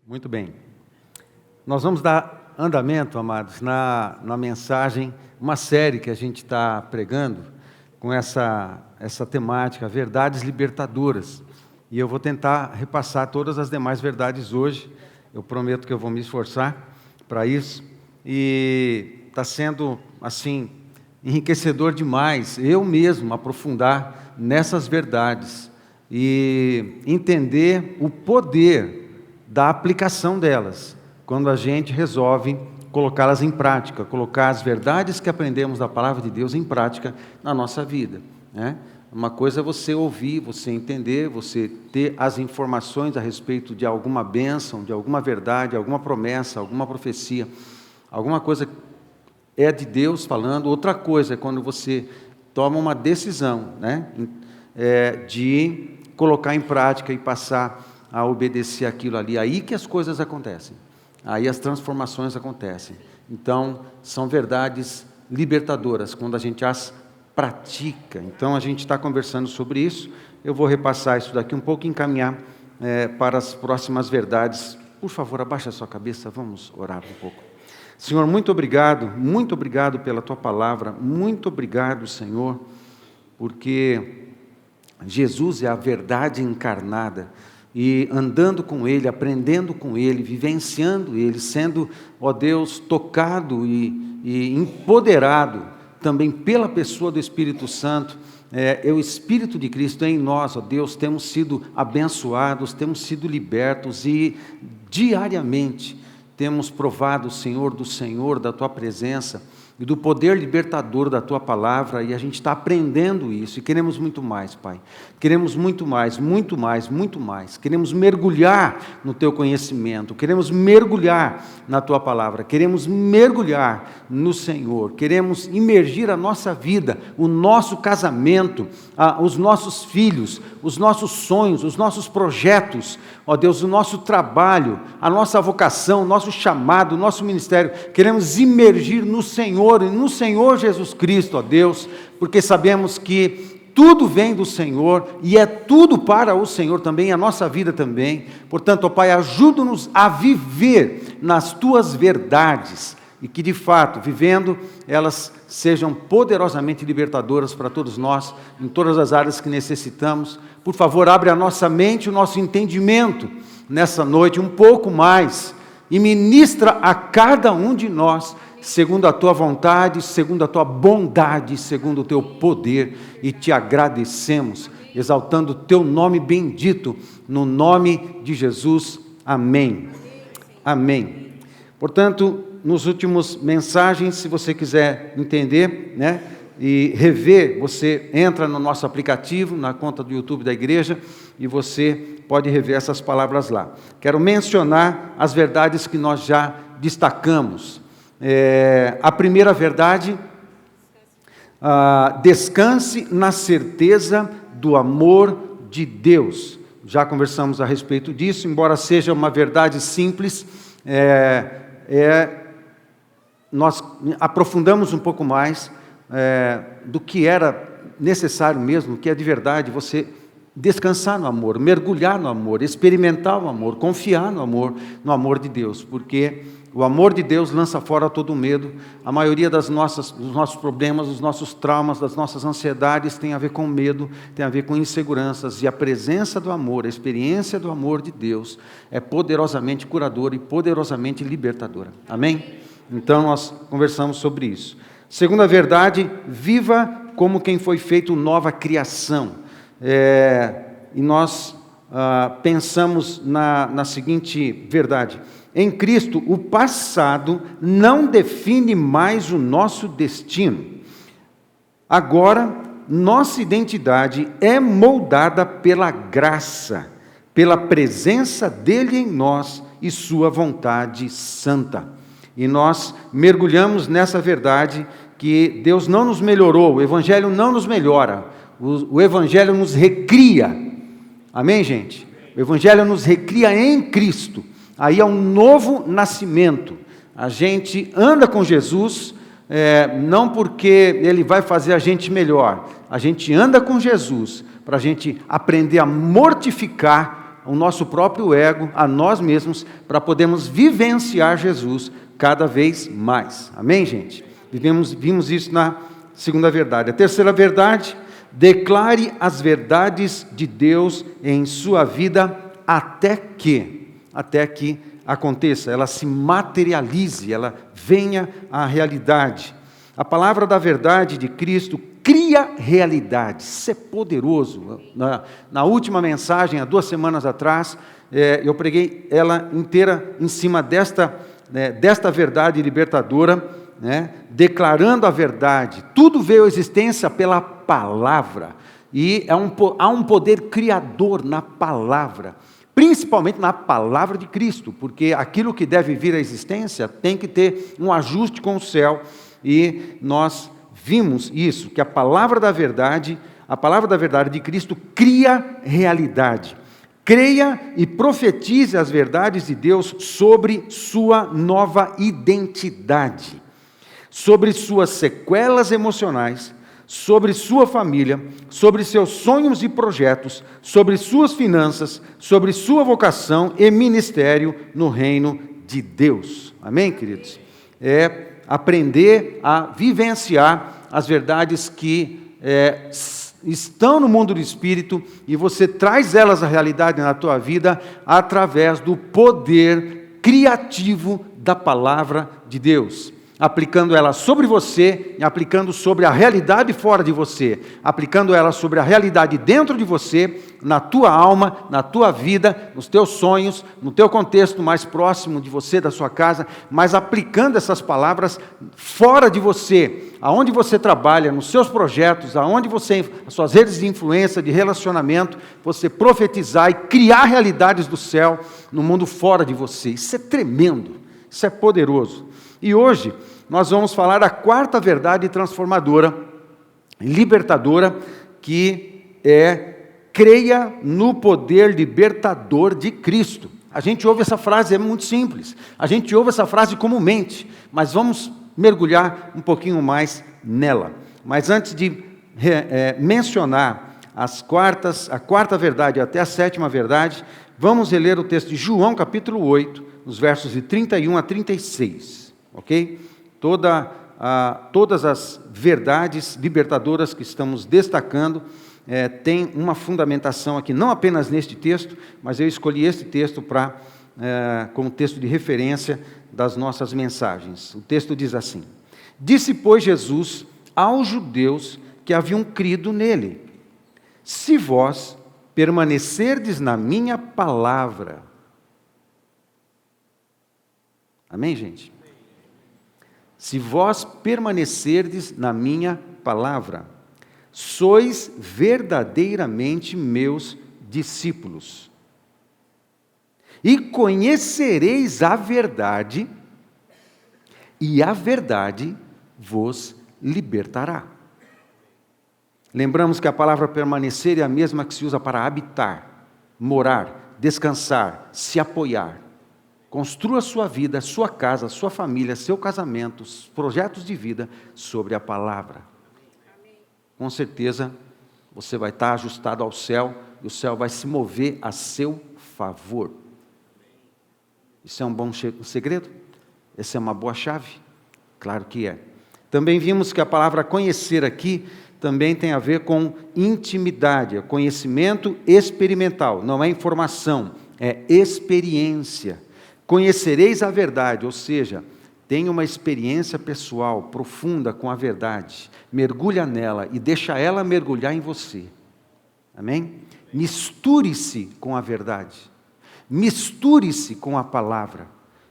Muito bem. Nós vamos dar andamento, amados, na mensagem, uma série que a gente está pregando com essa temática, verdades libertadoras. E eu vou tentar repassar todas as demais verdades hoje. Eu prometo que eu vou me esforçar para isso. E está sendo, assim, enriquecedor demais, eu mesmo aprofundar nessas verdades e entender o poder da aplicação delas, quando a gente resolve colocá-las em prática, colocar as verdades que aprendemos da Palavra de Deus em prática na nossa vida, né? Uma coisa é você ouvir, você entender, você ter as informações a respeito de alguma bênção, de alguma verdade, alguma promessa, alguma profecia, alguma coisa é de Deus falando. Outra coisa é quando você toma uma decisão, né? De colocar em prática e passar a obedecer aquilo ali, aí que as coisas acontecem, aí as transformações acontecem. Então, são verdades libertadoras, quando a gente as pratica. Então, a gente está conversando sobre isso. Eu vou repassar isso daqui um pouco e encaminhar para as próximas verdades. Por favor, abaixa a sua cabeça, vamos orar um pouco. Senhor, muito obrigado pela Tua palavra, muito obrigado, Senhor, porque Jesus é a verdade encarnada, e andando com Ele, aprendendo com Ele, vivenciando Ele, sendo, ó Deus, tocado e empoderado também pela pessoa do Espírito Santo, o Espírito de Cristo em nós, ó Deus, temos sido abençoados, temos sido libertos e diariamente temos provado, Senhor, do Senhor, da Tua presença e do poder libertador da Tua palavra, e a gente está aprendendo isso, e queremos muito mais, Pai. Queremos muito mais, muito mais, muito mais. Queremos mergulhar no Teu conhecimento, queremos mergulhar na Tua palavra, queremos mergulhar no Senhor, queremos imergir a nossa vida, o nosso casamento, os nossos filhos, os nossos sonhos, os nossos projetos, ó Deus, o nosso trabalho, a nossa vocação, o nosso chamado, o nosso ministério. Queremos imergir no Senhor e no Senhor Jesus Cristo, ó Deus, porque sabemos que tudo vem do Senhor e é tudo para o Senhor também, a nossa vida também. Portanto, ó Pai, ajuda-nos a viver nas Tuas verdades e que, de fato, vivendo, elas sejam poderosamente libertadoras para todos nós, em todas as áreas que necessitamos. Por favor, abre a nossa mente, o nosso entendimento nessa noite um pouco mais e ministra a cada um de nós segundo a Tua vontade, segundo a Tua bondade, segundo o Teu poder, e Te agradecemos, exaltando o Teu nome bendito, no nome de Jesus. Amém. Amém. Portanto, nos últimos mensagens, se você quiser entender, né, e rever, você entra no nosso aplicativo, na conta do YouTube da igreja, e você pode rever essas palavras lá. Quero mencionar as verdades que nós já destacamos. A primeira verdade, descanse na certeza do amor de Deus. Já conversamos a respeito disso, embora seja uma verdade simples, nós aprofundamos um pouco mais do que era necessário mesmo, que é de verdade você descansar no amor, mergulhar no amor, experimentar o amor, confiar no amor de Deus, porque o amor de Deus lança fora todo medo. A maioria dos nossos problemas, dos nossos traumas, das nossas ansiedades tem a ver com medo, tem a ver com inseguranças, e a presença do amor, a experiência do amor de Deus é poderosamente curadora e poderosamente libertadora. Amém? Então nós conversamos sobre isso. Segunda verdade, viva como quem foi feito nova criação. E nós pensamos na seguinte verdade: em Cristo, o passado não define mais o nosso destino. Agora, nossa identidade é moldada pela graça, pela presença dEle em nós e Sua vontade santa. E nós mergulhamos nessa verdade que Deus não nos melhorou, o Evangelho não nos melhora, o Evangelho nos recria. Amém, gente? O Evangelho nos recria em Cristo. Aí é um novo nascimento. A gente anda com Jesus, não porque Ele vai fazer a gente melhor. A gente anda com Jesus para a gente aprender a mortificar o nosso próprio ego, a nós mesmos, para podermos vivenciar Jesus cada vez mais. Amém, gente? Vimos isso na segunda verdade. A terceira verdade: declare as verdades de Deus em sua vida até que aconteça, ela se materialize, ela venha à realidade. A palavra da verdade de Cristo cria realidade. Isso é poderoso. Na última mensagem, há 2 semanas atrás, eu preguei ela inteira em cima desta verdade libertadora, né? Declarando a verdade. Tudo veio à existência pela palavra. E há um poder criador na palavra, principalmente na palavra de Cristo, porque aquilo que deve vir à existência tem que ter um ajuste com o céu, e nós vimos isso, que a palavra da verdade de Cristo cria realidade. Creia e profetize as verdades de Deus sobre sua nova identidade, sobre suas sequelas emocionais, sobre sua família, sobre seus sonhos e projetos, sobre suas finanças, sobre sua vocação e ministério no reino de Deus. Amém, queridos? É aprender a vivenciar as verdades que estão no mundo do Espírito, e você traz elas à realidade na tua vida através do poder criativo da palavra de Deus, aplicando ela sobre você, e aplicando sobre a realidade fora de você, aplicando ela sobre a realidade dentro de você, na tua alma, na tua vida, nos teus sonhos, no teu contexto mais próximo de você, da sua casa, mas aplicando essas palavras fora de você, aonde você trabalha, nos seus projetos, as suas redes de influência, de relacionamento, você profetizar e criar realidades do céu no mundo fora de você. Isso é tremendo, isso é poderoso. E hoje nós vamos falar da quarta verdade transformadora, libertadora, que creia no poder libertador de Cristo. A gente ouve essa frase, é muito simples, a gente ouve essa frase comumente, mas vamos mergulhar um pouquinho mais nela. Mas antes de mencionar a quarta verdade até a sétima verdade, vamos reler o texto de João capítulo 8, nos versos de 31 a 36. Ok? Todas as verdades libertadoras que estamos destacando tem uma fundamentação aqui, não apenas neste texto, mas eu escolhi este texto como texto de referência das nossas mensagens. O texto diz assim: disse, pois, Jesus aos judeus que haviam crido nele: se vós permanecerdes na minha palavra. Amém, gente? Se vós permanecerdes na minha palavra, sois verdadeiramente meus discípulos, e conhecereis a verdade, e a verdade vos libertará. Lembramos que a palavra permanecer é a mesma que se usa para habitar, morar, descansar, se apoiar. Construa sua vida, sua casa, sua família, seu casamento, projetos de vida sobre a palavra. Com certeza você vai estar ajustado ao céu, e o céu vai se mover a seu favor. Isso é um bom segredo? Essa é uma boa chave? Claro que é. Também vimos que a palavra conhecer aqui também tem a ver com intimidade, é conhecimento experimental, não é informação, é experiência. Conhecereis a verdade, ou seja, tenha uma experiência pessoal profunda com a verdade, mergulha nela e deixa ela mergulhar em você. Amém? Misture-se com a verdade, misture-se com a palavra,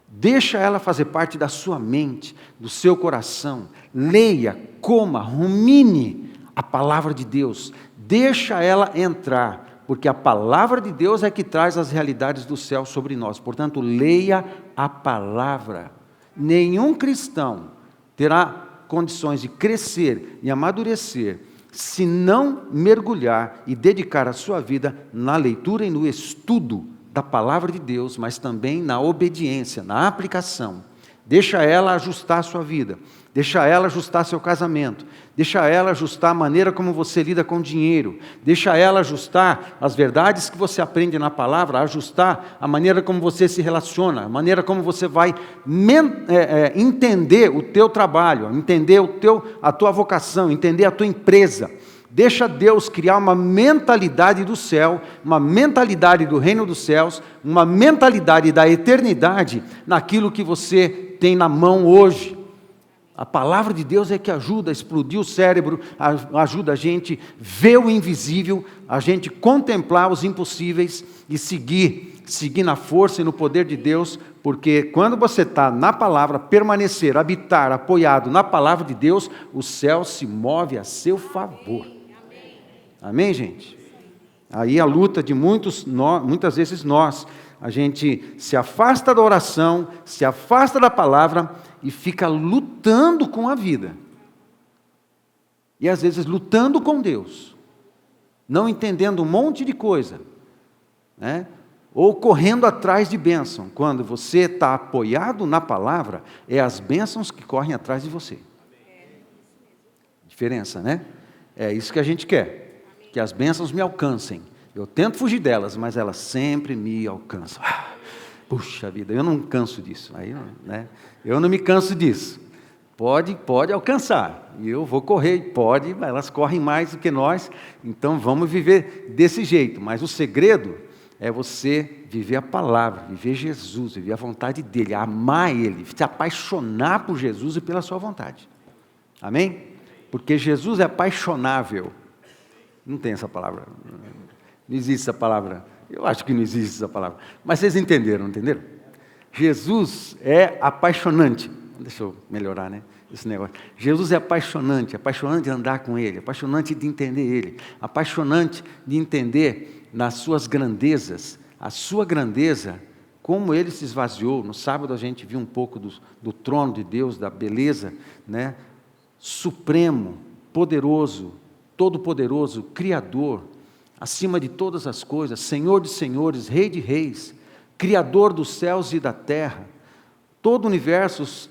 deixa ela fazer parte da sua mente, do seu coração, leia, coma, rumine a palavra de Deus, deixa ela entrar, porque a palavra de Deus é que traz as realidades do céu sobre nós. Portanto, leia a palavra. Nenhum cristão terá condições de crescer e amadurecer se não mergulhar e dedicar a sua vida na leitura e no estudo da palavra de Deus, mas também na obediência, na aplicação Deixa ela ajustar a sua vida. Deixa ela ajustar seu casamento. Deixa ela ajustar a maneira como você lida com o dinheiro. Deixa ela ajustar as verdades que você aprende na palavra, ajustar a maneira como você se relaciona, a maneira como você vai entender o teu trabalho, entender a tua vocação, entender a tua empresa. Deixa Deus criar uma mentalidade do céu, uma mentalidade do reino dos céus, uma mentalidade da eternidade naquilo que você tem na mão hoje. A palavra de Deus é que ajuda a explodir o cérebro, ajuda a gente ver o invisível, a gente contemplar os impossíveis e seguir na força e no poder de Deus, porque quando você está na palavra, permanecer, habitar, apoiado na palavra de Deus, o céu se move a seu favor. Amém, gente? Aí a luta de muitas vezes a gente se afasta da oração, se afasta da palavra e fica lutando com a vida. E às vezes lutando com Deus, não entendendo um monte de coisa, né? Ou correndo atrás de bênção. Quando você está apoiado na palavra, é as bênçãos que correm atrás de você. Diferença, né? É isso que a gente quer, que as bênçãos me alcancem. Eu tento fugir delas, mas elas sempre me alcançam. Puxa vida, eu não canso disso. Aí, né? Eu não me canso disso. Pode alcançar. E eu vou correr, elas correm mais do que nós. Então vamos viver desse jeito. Mas o segredo é você viver a palavra, viver Jesus, viver a vontade dEle, amar Ele, se apaixonar por Jesus e pela sua vontade. Amém? Porque Jesus é apaixonável. Não tem essa palavra. Não existe essa palavra. Eu acho que não existe essa palavra. Mas vocês entenderam? Jesus é apaixonante. Deixa eu melhorar, né? Esse negócio. Jesus é apaixonante de andar com Ele, apaixonante de entender Ele, apaixonante de entender nas suas grandezas, a sua grandeza, como Ele se esvaziou. No sábado a gente viu um pouco do trono de Deus, da beleza, né? Supremo, poderoso, todo-poderoso, Criador, acima de todas as coisas, Senhor de senhores, Rei de reis, Criador dos céus e da terra. Todo o universo,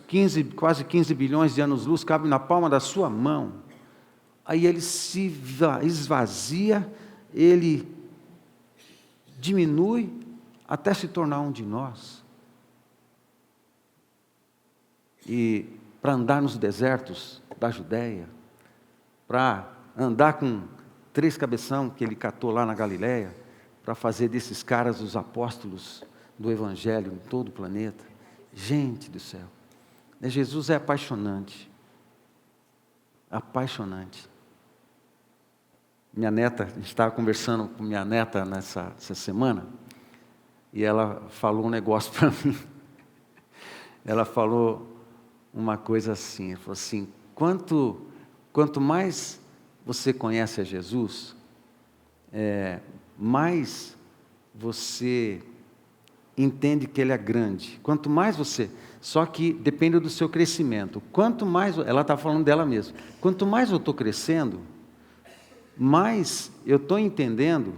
quase 15 bilhões de anos-luz, cabe na palma da sua mão. Aí Ele se esvazia, Ele diminui até se tornar um de nós. E para andar nos desertos da Judéia, para andar com 3 cabeção que Ele catou lá na Galileia, para fazer desses caras os apóstolos do Evangelho em todo o planeta. Gente do céu, Jesus é apaixonante. Apaixonante. Minha neta, a gente estava conversando com minha neta essa semana, e ela falou um negócio para mim. Ela falou uma coisa assim, ela falou assim, quanto mais você conhece a Jesus, mais você entende que Ele é grande. Quanto mais você... Só que depende do seu crescimento. Quanto mais... Ela está falando dela mesma. Quanto mais eu estou crescendo, mais eu estou entendendo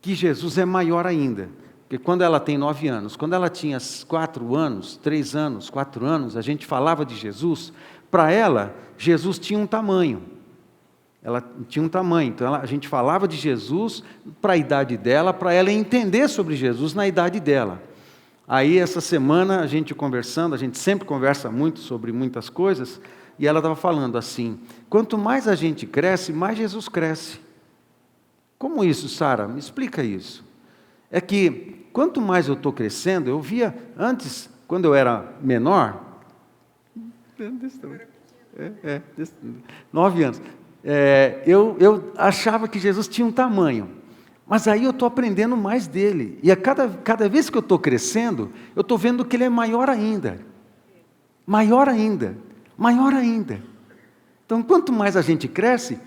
que Jesus é maior ainda. Porque quando ela tem 9 anos, quando ela tinha 4 anos, 3 anos, 4 anos, a gente falava de Jesus, para ela, Jesus tinha um tamanho. Ela tinha um tamanho, então a gente falava de Jesus para a idade dela, para ela entender sobre Jesus na idade dela. Aí essa semana a gente conversando, a gente sempre conversa muito sobre muitas coisas, e ela estava falando assim, quanto mais a gente cresce, mais Jesus cresce. Como isso, Sara? Me explica isso. É que quanto mais eu estou crescendo, eu via antes, quando eu era menor, 9 anos, eu achava que Jesus tinha um tamanho, mas aí eu estou aprendendo mais dele, e a cada vez que eu estou crescendo, eu estou vendo que ele é maior ainda, maior ainda, maior ainda. Então, quanto mais a gente cresce,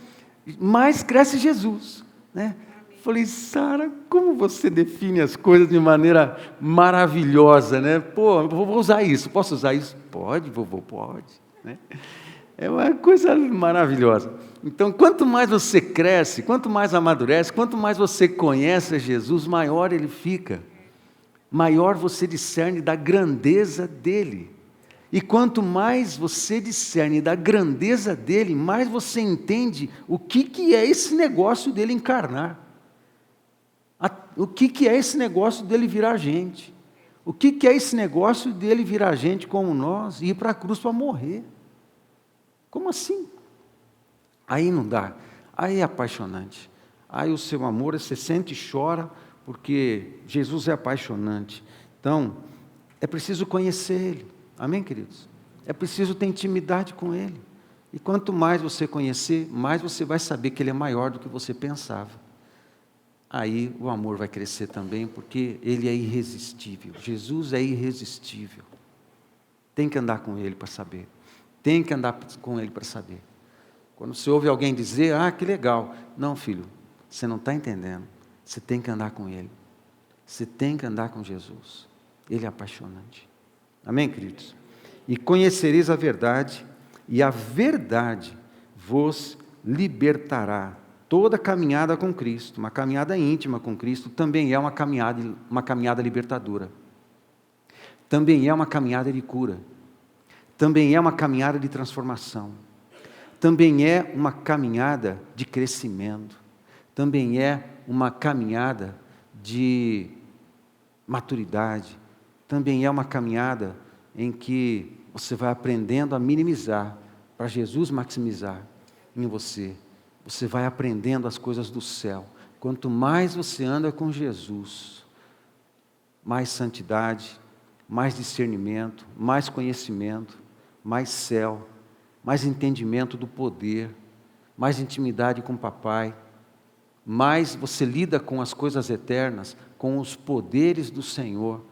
mais cresce Jesus, né? Falei, Sara, como você define as coisas de maneira maravilhosa, né? Pô, vou usar isso, posso usar isso? Pode, vovô, pode, né? É uma coisa maravilhosa. Então, quanto mais você cresce, quanto mais amadurece, quanto mais você conhece a Jesus, maior Ele fica. Maior você discerne da grandeza dEle. E quanto mais você discerne da grandeza dele, mais você entende o que é esse negócio dele encarnar. O que é esse negócio dele virar gente. O que é esse negócio dele virar gente como nós e ir para a cruz para morrer. Como assim? Aí não dá. Aí é apaixonante. Aí o seu amor, você sente e chora, porque Jesus é apaixonante. Então, é preciso conhecer Ele. Amém, queridos? É preciso ter intimidade com Ele. E quanto mais você conhecer, mais você vai saber que Ele é maior do que você pensava. Aí o amor vai crescer também, porque Ele é irresistível. Jesus é irresistível. Tem que andar com Ele para saber. Tem que andar com Ele para saber. Quando você ouve alguém dizer, que legal. Não, filho, você não está entendendo. Você tem que andar com Ele. Você tem que andar com Jesus. Ele é apaixonante. Amém, queridos? E conhecereis a verdade, e a verdade vos libertará. Toda caminhada com Cristo, uma caminhada íntima com Cristo, também é uma caminhada libertadora. Também é uma caminhada de cura. Também é uma caminhada de transformação. Também é uma caminhada de crescimento. Também é uma caminhada de maturidade. Também é uma caminhada em que você vai aprendendo a minimizar, para Jesus maximizar em você. Você vai aprendendo as coisas do céu. Quanto mais você anda com Jesus, mais santidade, mais discernimento, mais conhecimento, mais céu, mais entendimento do poder, mais intimidade com o papai, mais você lida com as coisas eternas, com os poderes do Senhor.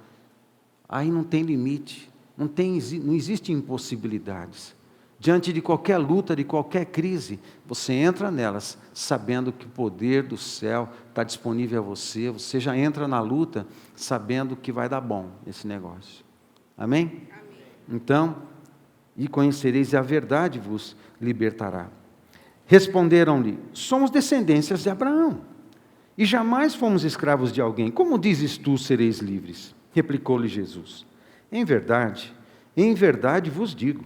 Aí não tem limite, não existe impossibilidades. Diante de qualquer luta, de qualquer crise, você entra nelas, sabendo que o poder do céu está disponível a você. Você já entra na luta, sabendo que vai dar bom esse negócio. Amém? Amém. Então, e conhecereis, e a verdade vos libertará. Responderam-lhe, somos descendências de Abraão, e jamais fomos escravos de alguém. Como dizes tu, sereis livres? Replicou-lhe Jesus. Em verdade vos digo,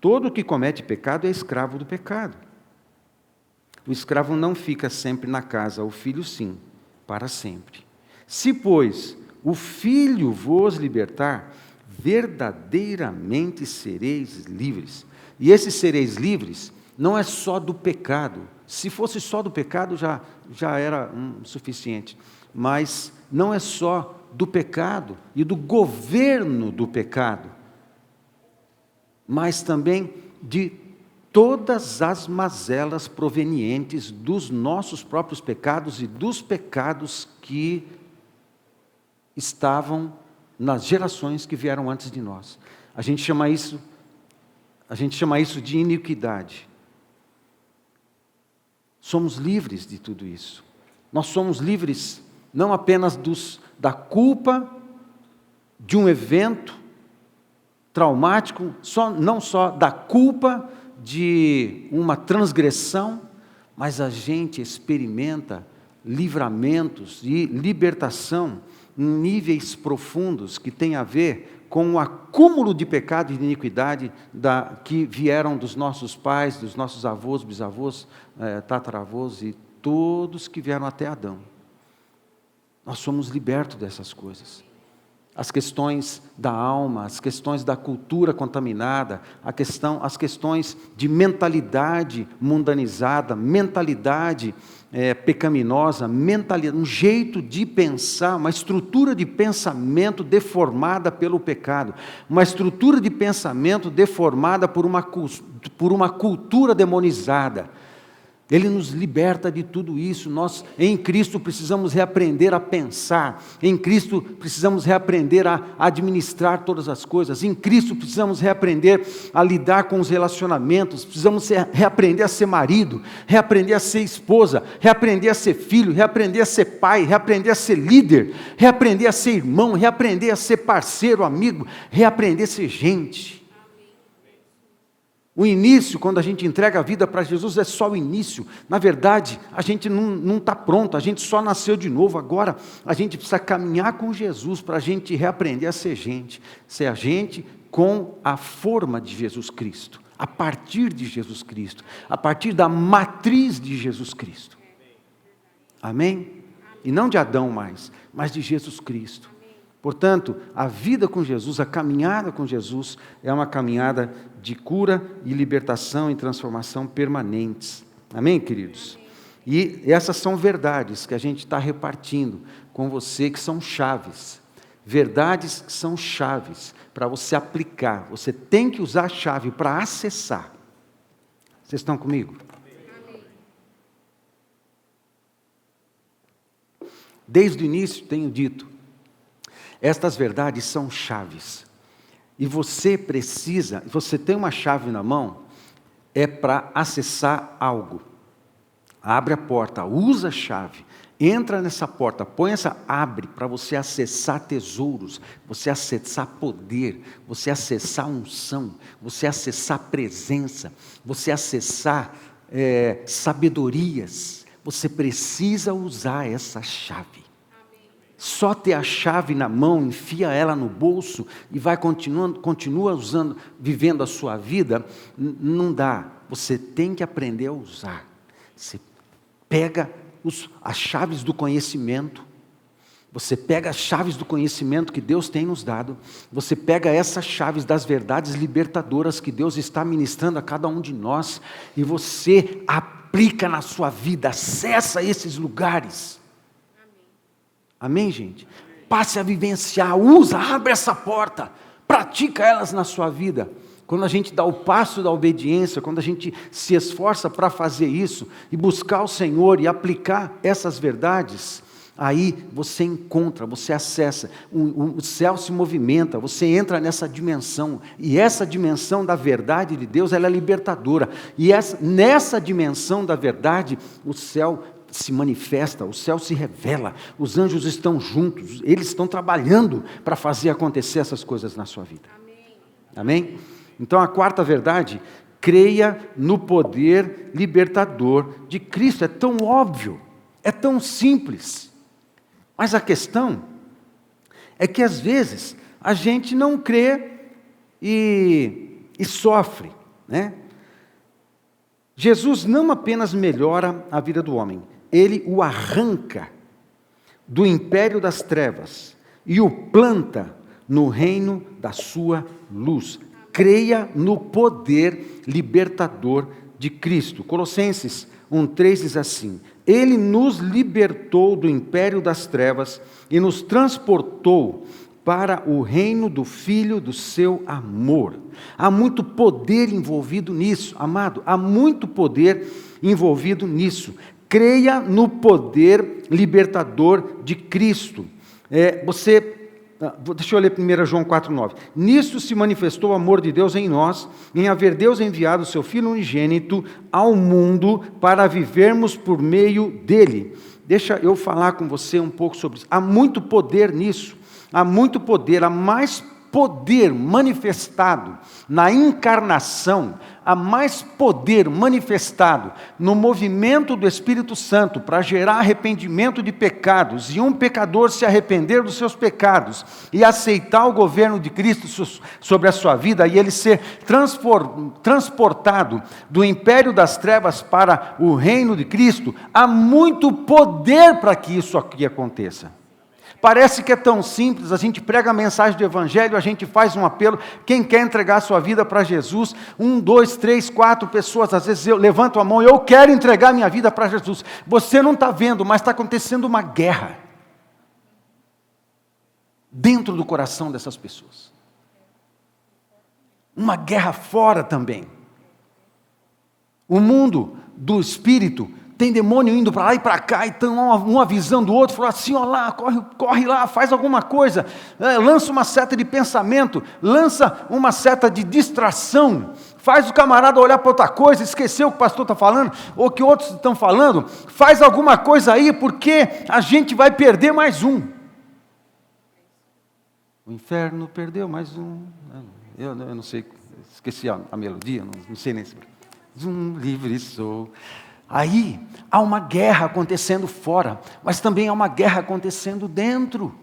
todo o que comete pecado é escravo do pecado. O escravo não fica sempre na casa, o filho sim, para sempre. Se, pois, o Filho vos libertar, verdadeiramente sereis livres. E esses sereis livres não é só do pecado. Se fosse só do pecado, já era suficiente. Mas não é só do pecado e do governo do pecado, mas também de todas as mazelas provenientes dos nossos próprios pecados e dos pecados que estavam nas gerações que vieram antes de nós. A gente chama isso de iniquidade. Somos livres de tudo isso. Nós somos livres não apenas da culpa de um evento traumático, não só da culpa de uma transgressão, mas a gente experimenta livramentos e libertação em níveis profundos que tem a ver com o acúmulo de pecado e de iniquidade que vieram dos nossos pais, dos nossos avós, bisavós, tataravós e todos que vieram até Adão. Nós somos libertos dessas coisas. As questões da alma, as questões da cultura contaminada, as questões de mentalidade mundanizada, mentalidade pecaminosa, um jeito de pensar, uma estrutura de pensamento deformada pelo pecado, uma estrutura de pensamento deformada por uma cultura demonizada. Ele nos liberta de tudo isso. Nós, em Cristo, precisamos reaprender a pensar. Em Cristo, precisamos reaprender a administrar todas as coisas. Em Cristo, precisamos reaprender a lidar com os relacionamentos. Precisamos reaprender a ser marido, reaprender a ser esposa, reaprender a ser filho, reaprender a ser pai, reaprender a ser líder, reaprender a ser irmão, reaprender a ser parceiro, amigo, reaprender a ser gente. O início, quando a gente entrega a vida para Jesus, é só o início. Na verdade, a gente não está pronto, a gente só nasceu de novo. Agora, a gente precisa caminhar com Jesus para a gente reaprender a ser gente. Ser a gente com a forma de Jesus Cristo, a partir de Jesus Cristo, a partir da matriz de Jesus Cristo. Amém? E não de Adão mais, mas de Jesus Cristo. Portanto, a vida com Jesus, a caminhada com Jesus, é uma caminhada de cura e libertação e transformação permanentes. Amém, queridos? E essas são verdades que a gente está repartindo com você, que são chaves. Verdades que são chaves para você aplicar. Você tem que usar a chave para acessar. Vocês estão comigo? Desde o início tenho dito, estas verdades são chaves. E você tem uma chave na mão, é para acessar algo. Abre a porta, usa a chave, entra nessa porta, abre para você acessar tesouros, você acessar poder, você acessar unção, você acessar presença, você acessar sabedorias. Você precisa usar essa chave. Só ter a chave na mão, enfia ela no bolso e continua usando, vivendo a sua vida, não dá. Você tem que aprender a usar. Você pega as chaves do conhecimento, você pega as chaves do conhecimento que Deus tem nos dado, você pega essas chaves das verdades libertadoras que Deus está ministrando a cada um de nós, e você aplica na sua vida, acessa esses lugares. Amém, gente? Passe a vivenciar, abre essa porta, pratica elas na sua vida. Quando a gente dá o passo da obediência, quando a gente se esforça para fazer isso, e buscar o Senhor e aplicar essas verdades, aí você encontra, você acessa, o céu se movimenta, você entra nessa dimensão, e essa dimensão da verdade de Deus, ela é libertadora, e nessa dimensão da verdade, o céu se manifesta, o céu se revela, os anjos estão juntos, eles estão trabalhando para fazer acontecer essas coisas na sua vida. Amém? Então a quarta verdade, creia no poder libertador de Cristo. É tão óbvio, é tão simples, mas a questão é que às vezes a gente não crê e sofre, né? Jesus não apenas melhora a vida do homem, Ele o arranca do império das trevas e o planta no reino da sua luz. Creia no poder libertador de Cristo. Colossenses 1,3 diz assim: Ele nos libertou do império das trevas e nos transportou para o reino do Filho do seu amor. Há muito poder envolvido nisso, amado, há muito poder envolvido nisso. Creia no poder libertador de Cristo. Deixa eu ler 1 João 4,9. Nisso se manifestou o amor de Deus em nós, em haver Deus enviado o seu Filho unigênito ao mundo para vivermos por meio dele. Deixa eu falar com você um pouco sobre isso. Há muito poder nisso. Há muito poder, há mais poder manifestado na encarnação, há mais poder manifestado no movimento do Espírito Santo para gerar arrependimento de pecados e um pecador se arrepender dos seus pecados e aceitar o governo de Cristo sobre a sua vida e ele ser transportado do império das trevas para o reino de Cristo. Há muito poder para que isso aqui aconteça. Parece que é tão simples, a gente prega a mensagem do Evangelho, a gente faz um apelo, quem quer entregar a sua vida para Jesus, 1, 2, 3, 4 pessoas, às vezes eu levanto a mão, eu quero entregar minha vida para Jesus. Você não está vendo, mas está acontecendo uma guerra dentro do coração dessas pessoas. Uma guerra fora também. O mundo do Espírito tem demônio indo para lá e para cá, então um avisando o outro, falou assim, ó lá, corre lá, faz alguma coisa, lança uma seta de pensamento, lança uma seta de distração, faz o camarada olhar para outra coisa, esquecer o que o pastor está falando, ou que outros estão falando, faz alguma coisa aí, porque a gente vai perder mais um. O inferno perdeu mais um, eu não sei, esqueci a melodia, não sei nem se... livre sou... Aí há uma guerra acontecendo fora, mas também há uma guerra acontecendo dentro.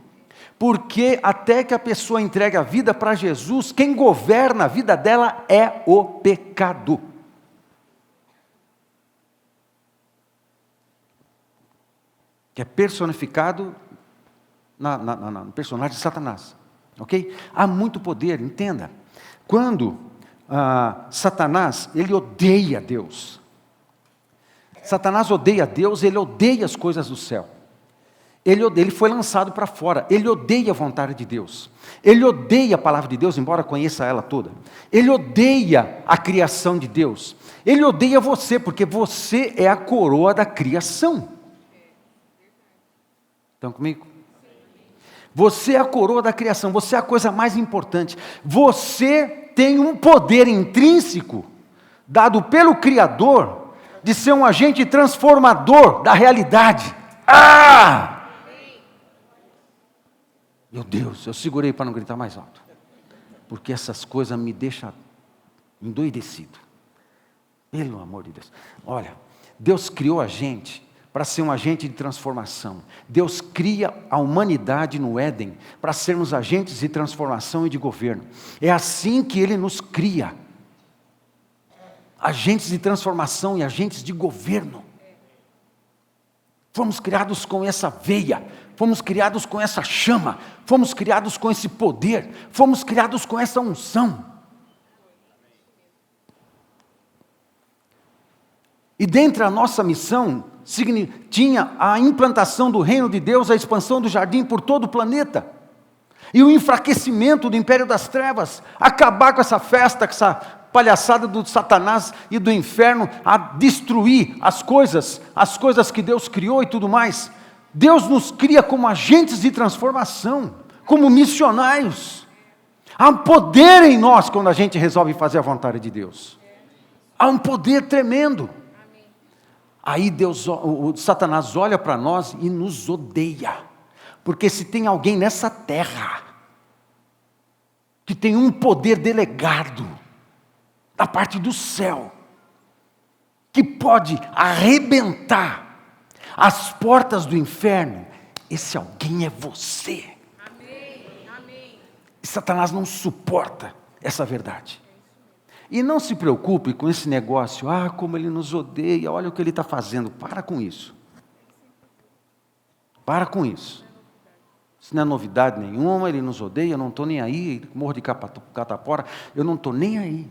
Porque até que a pessoa entregue a vida para Jesus, quem governa a vida dela é o pecado. Que é personificado no personagem de Satanás. Ok? Há muito poder, entenda. Quando Satanás, ele odeia Deus. Satanás odeia Deus, ele odeia as coisas do céu. Ele foi lançado para fora, ele odeia a vontade de Deus. Ele odeia a palavra de Deus, embora conheça ela toda. Ele odeia a criação de Deus. Ele odeia você, porque você é a coroa da criação. Estão comigo? Você é a coroa da criação, você é a coisa mais importante. Você tem um poder intrínseco, dado pelo Criador, de ser um agente transformador da realidade. Meu Deus, eu segurei para não gritar mais alto, porque essas coisas me deixam endoidecido. Pelo amor de Deus. Olha, Deus criou a gente para ser um agente de transformação. Deus cria a humanidade no Éden para sermos agentes de transformação e de governo. É assim que Ele nos cria. Agentes de transformação e agentes de governo. Fomos criados com essa veia, fomos criados com essa chama, fomos criados com esse poder, fomos criados com essa unção. E dentro da nossa missão, tinha a implantação do reino de Deus, a expansão do jardim por todo o planeta. E o enfraquecimento do império das trevas, acabar com essa festa, com essa palhaçada do Satanás e do inferno, a destruir as coisas que Deus criou e tudo mais. Deus nos cria como agentes de transformação, como missionários. Há um poder em nós quando a gente resolve fazer a vontade de Deus. Há um poder tremendo. Aí o Satanás olha para nós e nos odeia. Porque se tem alguém nessa terra que tem um poder delegado da parte do céu, que pode arrebentar as portas do inferno, esse alguém é você. Amém. Amém. E Satanás não suporta essa verdade. E não se preocupe com esse negócio, como ele nos odeia, olha o que ele está fazendo. Para com isso. Para com isso. Isso não é novidade nenhuma, ele nos odeia, eu não estou nem aí, morro de catapora, eu não estou nem aí.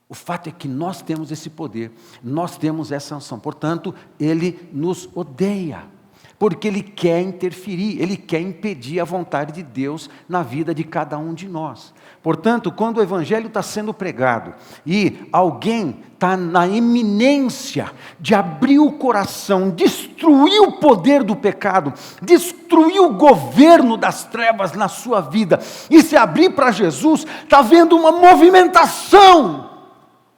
O fato é que nós temos esse poder, nós temos essa unção, portanto, ele nos odeia, porque ele quer interferir, ele quer impedir a vontade de Deus na vida de cada um de nós. Portanto, quando o evangelho está sendo pregado e alguém está na iminência de abrir o coração, destruir o poder do pecado, destruir o governo das trevas na sua vida e se abrir para Jesus, está havendo uma movimentação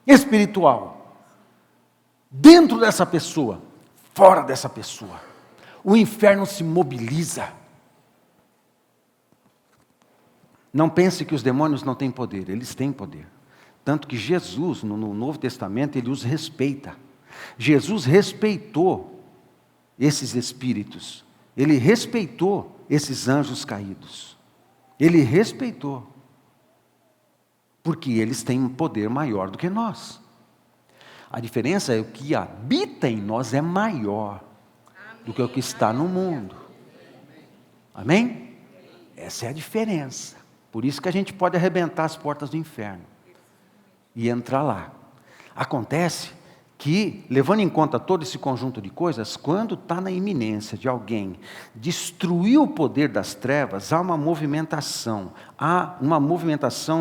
espiritual dentro dessa pessoa, fora dessa pessoa. O inferno se mobiliza. Não pense que os demônios não têm poder, eles têm poder. Tanto que Jesus, no Novo Testamento, ele os respeita. Jesus respeitou esses espíritos. Ele respeitou esses anjos caídos. Ele respeitou. Porque eles têm um poder maior do que nós. A diferença é que o que habita em nós é maior do que o que está no mundo. Amém? Essa é a diferença. Por isso que a gente pode arrebentar as portas do inferno e entrar lá. Acontece que, levando em conta todo esse conjunto de coisas, quando está na iminência de alguém destruir o poder das trevas, há uma movimentação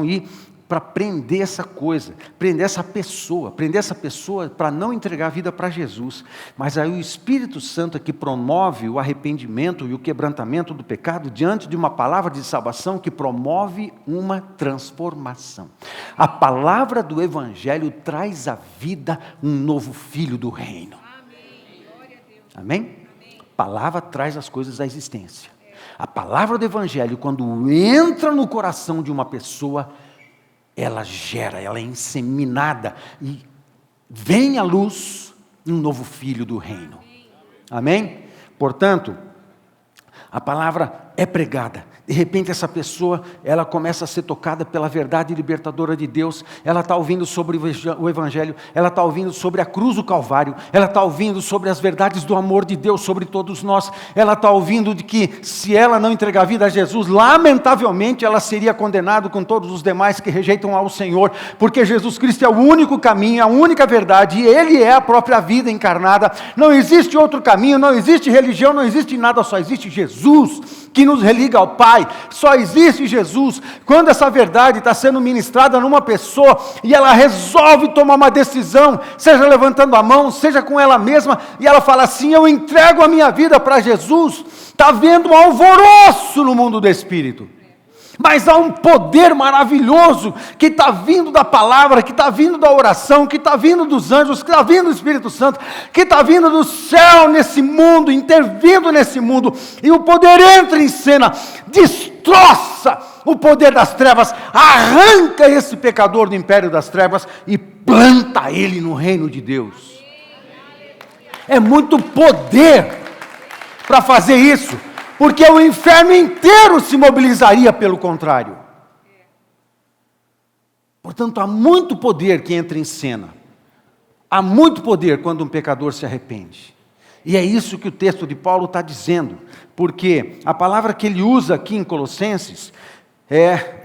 e para prender essa coisa, prender essa pessoa para não entregar a vida para Jesus. Mas aí o Espírito Santo é que promove o arrependimento e o quebrantamento do pecado diante de uma palavra de salvação que promove uma transformação. A palavra do Evangelho traz à vida um novo filho do reino. Amém? A palavra traz as coisas à existência. A palavra do Evangelho, quando entra no coração de uma pessoa, ela gera, ela é inseminada e vem à luz um novo filho do reino. Amém? Portanto, a palavra é pregada. De repente essa pessoa, ela começa a ser tocada pela verdade libertadora de Deus. Ela está ouvindo sobre o Evangelho, ela está ouvindo sobre a cruz do Calvário, ela está ouvindo sobre as verdades do amor de Deus sobre todos nós. Ela está ouvindo de que se ela não entregar a vida a Jesus, lamentavelmente ela seria condenada com todos os demais que rejeitam ao Senhor, porque Jesus Cristo é o único caminho, a única verdade, e Ele é a própria vida encarnada. Não existe outro caminho, não existe religião, não existe nada, só existe Jesus que nos religa ao Pai. Só existe Jesus. Quando essa verdade está sendo ministrada numa pessoa e ela resolve tomar uma decisão, seja levantando a mão, seja com ela mesma, e ela fala assim: eu entrego a minha vida para Jesus, está havendo um alvoroço no mundo do Espírito. Mas há um poder maravilhoso que está vindo da palavra, que está vindo da oração, que está vindo dos anjos, que está vindo do Espírito Santo, que está vindo do céu nesse mundo, intervindo nesse mundo, e o poder entra em cena, destroça o poder das trevas, arranca esse pecador do império das trevas e planta ele no reino de Deus. É muito poder para fazer isso, porque o inferno inteiro se mobilizaria pelo contrário. Portanto, há muito poder que entra em cena. Há muito poder quando um pecador se arrepende. E é isso que o texto de Paulo está dizendo, porque a palavra que ele usa aqui em Colossenses,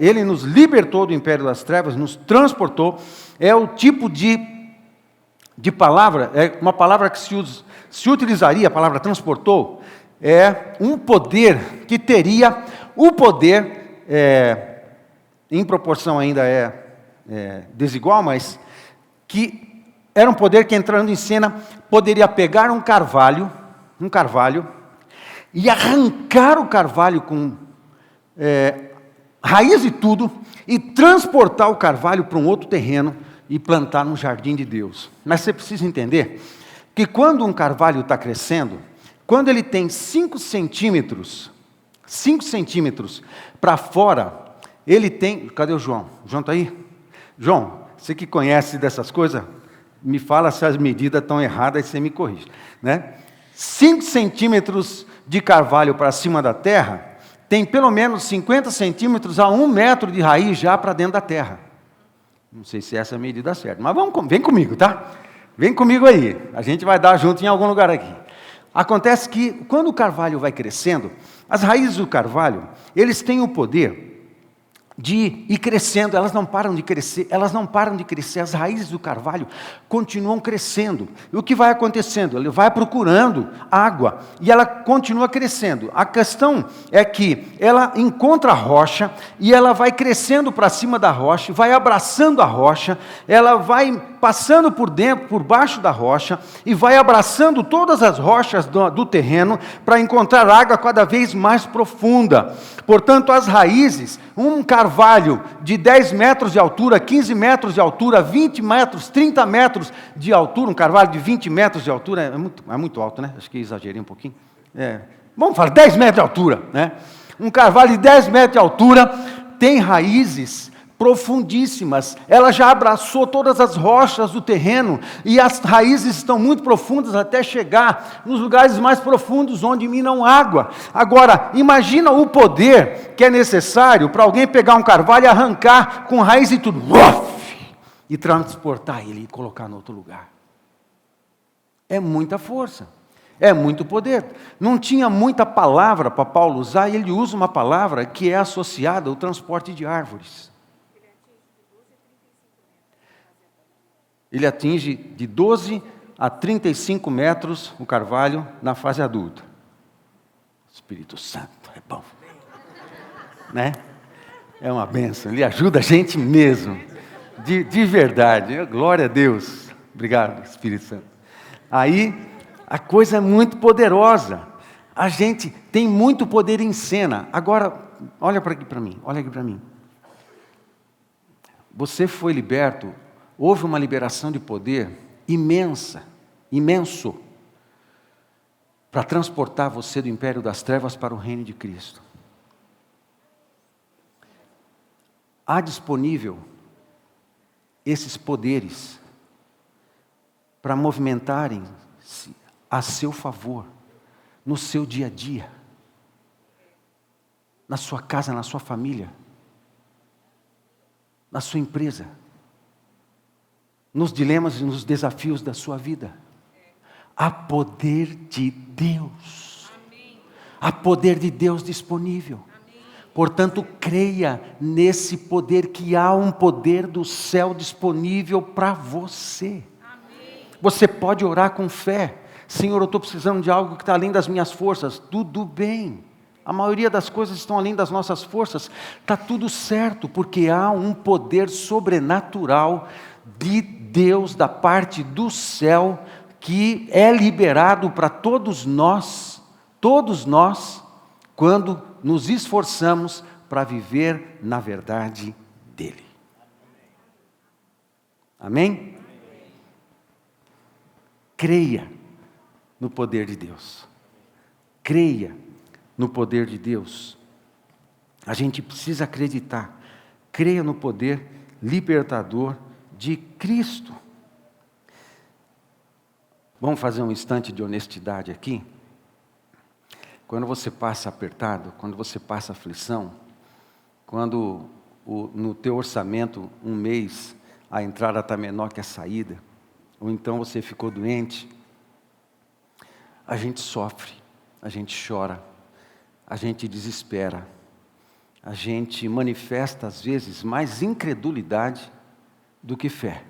ele nos libertou do império das trevas, nos transportou, é o tipo de palavra, é uma palavra que se utilizaria, a palavra transportou, é um poder que teria o poder, em proporção ainda desigual, mas que era um poder que, entrando em cena, poderia pegar um carvalho, e arrancar o carvalho com raiz e tudo, e transportar o carvalho para um outro terreno e plantar no jardim de Deus. Mas você precisa entender que quando um carvalho está crescendo, quando ele tem 5 centímetros para fora, ele tem... Cadê o João? O João está aí? João, você que conhece dessas coisas, me fala se as medidas estão erradas e você me corrige. Né? 5 centímetros de carvalho para cima da terra, tem pelo menos 50 centímetros a 1 metro de raiz já para dentro da terra. Não sei se essa é a medida certa, mas vem comigo, tá? Vem comigo aí, a gente vai dar junto em algum lugar aqui. Acontece que, quando o carvalho vai crescendo, as raízes do carvalho, eles têm o poder de ir crescendo, elas não param de crescer, as raízes do carvalho continuam crescendo. E o que vai acontecendo? Ele vai procurando água, e ela continua crescendo. A questão é que ela encontra a rocha, e ela vai crescendo para cima da rocha, vai abraçando a rocha, ela vai passando por dentro, por baixo da rocha, e vai abraçando todas as rochas do terreno, para encontrar água cada vez mais profunda. Portanto, as raízes, um carvalho de 10 metros de altura, 15 metros de altura, 20 metros, 30 metros de altura, um carvalho de 20 metros de altura, é muito alto, né? Acho que exagerei um pouquinho. Vamos falar, 10 metros de altura, né? Um carvalho de 10 metros de altura tem raízes profundíssimas, ela já abraçou todas as rochas do terreno, e as raízes estão muito profundas até chegar nos lugares mais profundos, onde minam água. Agora, imagina o poder que é necessário para alguém pegar um carvalho e arrancar com raiz e tudo, e transportar ele e colocar em outro lugar. É muita força, é muito poder. Não tinha muita palavra para Paulo usar, e ele usa uma palavra que é associada ao transporte de árvores. Ele atinge de 12 a 35 metros o carvalho na fase adulta. Espírito Santo é bom, né? É uma bênção, ele ajuda a gente mesmo, de verdade. Glória a Deus. Obrigado, Espírito Santo. Aí, a coisa é muito poderosa. A gente tem muito poder em cena. Agora, olha aqui para mim. Você foi liberto. Houve uma liberação de poder imenso, para transportar você do império das trevas para o reino de Cristo. Há disponível esses poderes para movimentarem-se a seu favor, no seu dia a dia. na sua casa, na sua família, na sua empresa, nos dilemas e nos desafios da sua vida. Há poder de Deus. Há poder de Deus disponível. Portanto, creia nesse poder, que há um poder do céu disponível para você. Você pode orar com fé. Senhor, eu estou precisando de algo que está além das minhas forças. Tudo bem. A maioria das coisas estão além das nossas forças. Está tudo certo, porque há um poder sobrenatural de Deus, da parte do céu, que é liberado para todos nós, quando nos esforçamos para viver na verdade dEle. Amém? Creia no poder de Deus. Creia no poder de Deus. A gente precisa acreditar. Creia no poder libertador de Cristo. Vamos fazer um instante de honestidade aqui? Quando você passa apertado, quando você passa aflição, quando no teu orçamento, um mês, a entrada está menor que a saída, ou então você ficou doente, a gente sofre, a gente chora, a gente desespera, a gente manifesta às vezes mais incredulidade do que fé.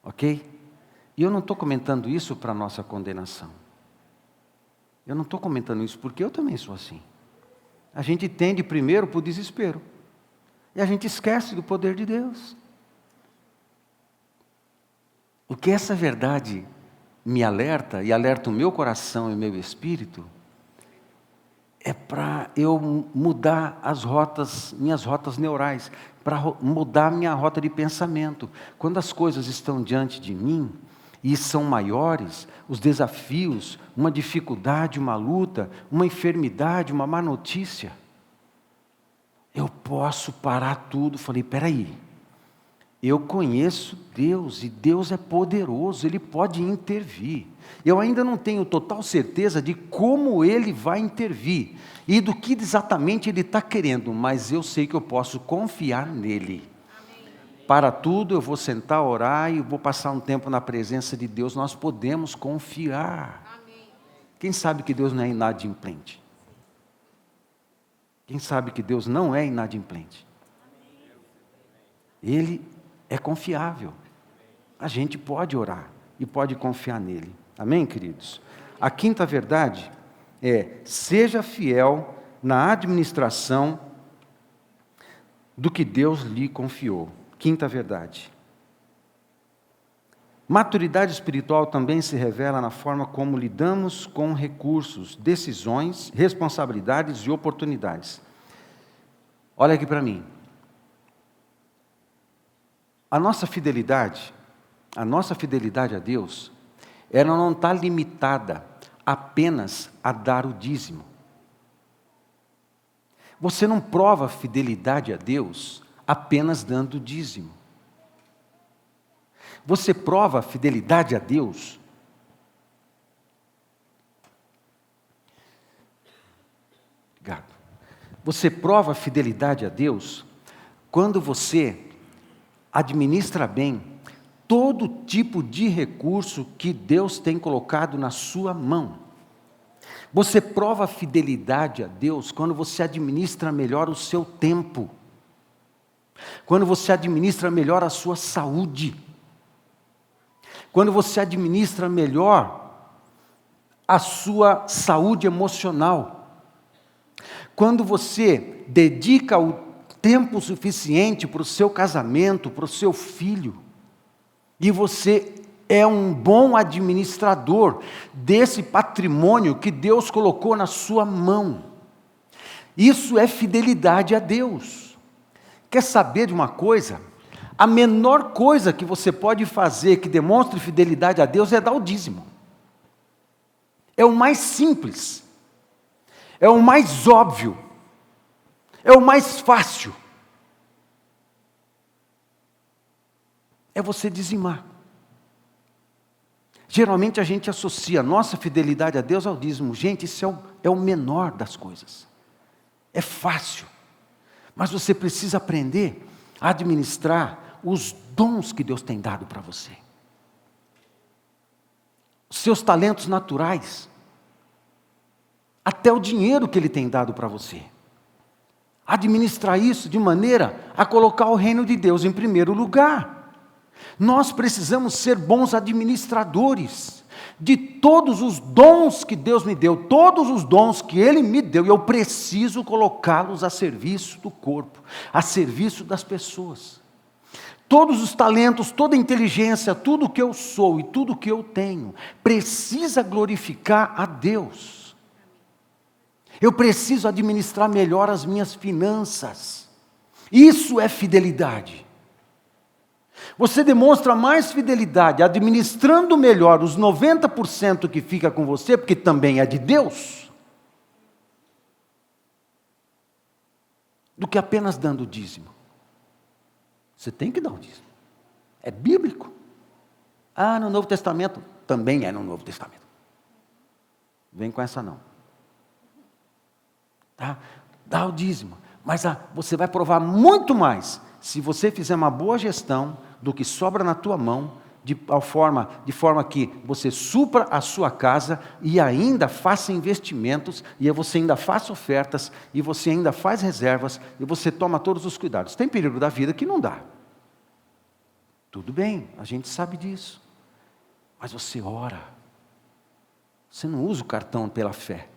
Ok? E eu não estou comentando isso para nossa condenação. Eu não estou comentando isso porque eu também sou assim. A gente tende primeiro para o desespero. E a gente esquece do poder de Deus. O que essa verdade me alerta, e alerta o meu coração e o meu espírito, é para eu mudar minhas rotas neurais, para mudar minha rota de pensamento. Quando as coisas estão diante de mim, e são maiores, os desafios, uma dificuldade, uma luta, uma enfermidade, uma má notícia, eu posso parar tudo. Falei, peraí, eu conheço Deus, e Deus é poderoso, Ele pode intervir. Eu ainda não tenho total certeza de como Ele vai intervir, e do que exatamente Ele está querendo, mas eu sei que eu posso confiar nele. Para tudo eu vou sentar, orar e vou passar um tempo na presença de Deus. Nós podemos confiar. Amém. Quem sabe que Deus não é inadimplente? Quem sabe que Deus não é inadimplente? Ele é confiável. A gente pode orar e pode confiar nele. Amém, queridos? A quinta verdade é: seja fiel na administração do que Deus lhe confiou. Quinta verdade. Maturidade espiritual também se revela na forma como lidamos com recursos, decisões, responsabilidades e oportunidades. Olha aqui para mim. A nossa fidelidade a Deus, ela não está limitada apenas a dar o dízimo. Você não prova fidelidade a Deus apenas dando dízimo. Você prova fidelidade a Deus obrigado. Você prova fidelidade a Deus quando você administra bem todo tipo de recurso que Deus tem colocado na sua mão. Você prova fidelidade a Deus quando você administra melhor o seu tempo, quando você administra melhor a sua saúde, quando você administra melhor a sua saúde emocional, quando você dedica o tempo suficiente para o seu casamento, para o seu filho, e você é um bom administrador desse patrimônio que Deus colocou na sua mão. Isso é fidelidade a Deus. Quer saber de uma coisa? A menor coisa que você pode fazer que demonstre fidelidade a Deus é dar o dízimo. É o mais simples, é o mais óbvio, é o mais fácil. É você dizimar. Geralmente a gente associa a nossa fidelidade a Deus ao dízimo. Gente, isso é o menor das coisas. É fácil. Mas você precisa aprender a administrar os dons que Deus tem dado para você. Os seus talentos naturais. Até o dinheiro que Ele tem dado para você. Administrar isso de maneira a colocar o reino de Deus em primeiro lugar. Nós precisamos ser bons administradores de todos os dons que Deus me deu, todos os dons que Ele me deu, e eu preciso colocá-los a serviço do corpo, a serviço das pessoas. Todos os talentos, toda a inteligência, tudo que eu sou e tudo que eu tenho, precisa glorificar a Deus. Eu preciso administrar melhor as minhas finanças. Isso é fidelidade. Você demonstra mais fidelidade administrando melhor os 90% que fica com você, porque também é de Deus, do que apenas dando o dízimo. Você tem que dar o dízimo. É bíblico. Ah, no Novo Testamento? Também é no Novo Testamento. Vem com essa não. Tá? Dá o dízimo. Mas você vai provar muito mais se você fizer uma boa gestão do que sobra na tua mão, de forma que você supra a sua casa e ainda faça investimentos, e você ainda faça ofertas, e você ainda faz reservas, e você toma todos os cuidados. Tem período da vida que não dá. Tudo bem, a gente sabe disso. Mas você ora. Você não usa o cartão pela fé.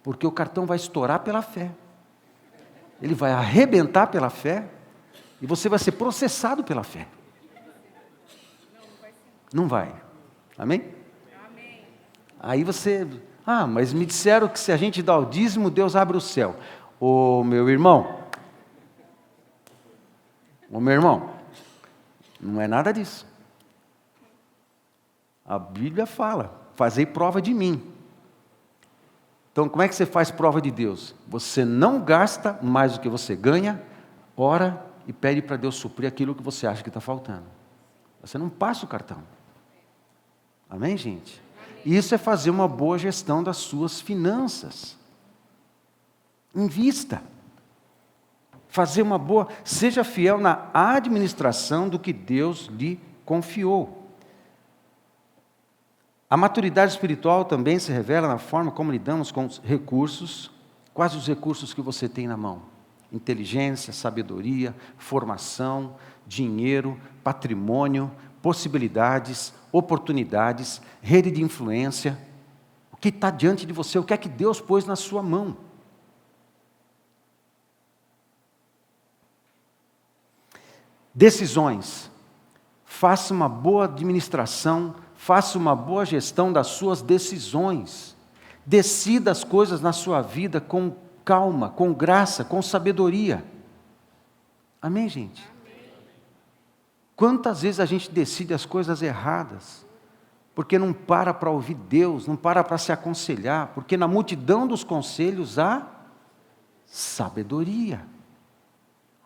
Porque o cartão vai estourar pela fé. Ele vai arrebentar pela fé. E você vai ser processado pela fé. Não vai. Amém? Amém. Aí você... mas me disseram que se a gente dá o dízimo, Deus abre o céu. Ô meu irmão, não é nada disso. A Bíblia fala, fazei prova de mim. Então como é que você faz prova de Deus? Você não gasta mais do que você ganha, ora e pede para Deus suprir aquilo que você acha que está faltando. Você não passa o cartão. Amém, gente? Isso é fazer uma boa gestão das suas finanças. Invista. Seja fiel na administração do que Deus lhe confiou. A maturidade espiritual também se revela na forma como lidamos com os recursos. Quais os recursos que você tem na mão? Inteligência, sabedoria, formação, dinheiro, patrimônio, possibilidades, oportunidades, rede de influência. O que está diante de você? O que é que Deus pôs na sua mão? Decisões. Faça uma boa administração, faça uma boa gestão das suas decisões. Decida as coisas na sua vida com calma, com graça, com sabedoria. Amém, gente? Amém. Quantas vezes a gente decide as coisas erradas? Porque não para ouvir Deus, não para se aconselhar, porque na multidão dos conselhos há sabedoria.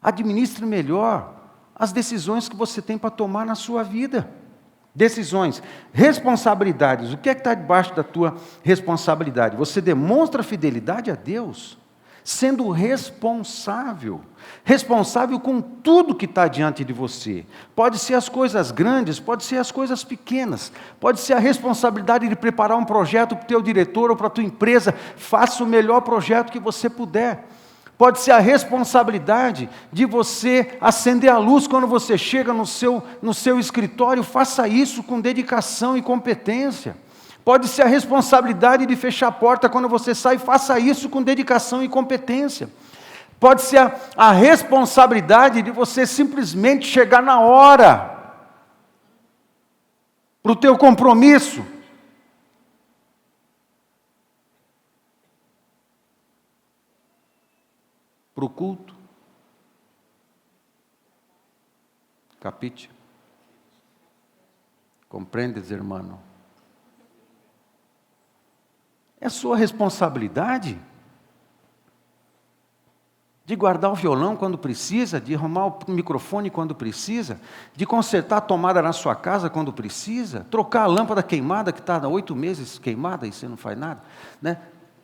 Administre melhor as decisões que você tem para tomar na sua vida. Decisões, responsabilidades. O que é que está debaixo da tua responsabilidade? Você demonstra fidelidade a Deus, sendo responsável com tudo que está diante de você. Pode ser as coisas grandes, pode ser as coisas pequenas, pode ser a responsabilidade de preparar um projeto para o teu diretor ou para a tua empresa. Faça o melhor projeto que você puder. Pode ser a responsabilidade de você acender a luz quando você chega no seu escritório. Faça isso com dedicação e competência. Pode ser a responsabilidade de fechar a porta quando você sai. Faça isso com dedicação e competência. Pode ser a responsabilidade de você simplesmente chegar na hora para o teu compromisso. Para o culto. Capite? Compreendes, irmão? É sua responsabilidade de guardar o violão quando precisa, de arrumar o microfone quando precisa, de consertar a tomada na sua casa quando precisa, trocar a lâmpada queimada que está há 8 meses queimada e você não faz nada, né?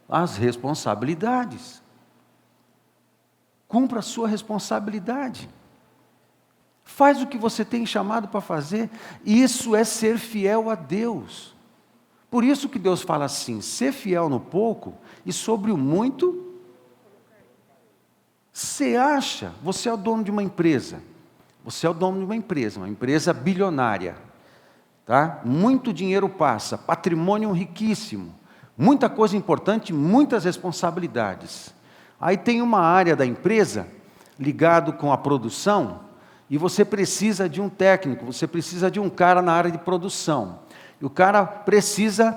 As responsabilidades. Cumpra a sua responsabilidade. Faz o que você tem chamado para fazer. Isso é ser fiel a Deus. Por isso que Deus fala assim: ser fiel no pouco e sobre o muito. Você acha, você é o dono de uma empresa. Você é o dono de uma empresa bilionária. Tá? Muito dinheiro passa, patrimônio riquíssimo, muita coisa importante, muitas responsabilidades. Aí tem uma área da empresa ligado com a produção e você precisa de um técnico, você precisa de um cara na área de produção. E o cara precisa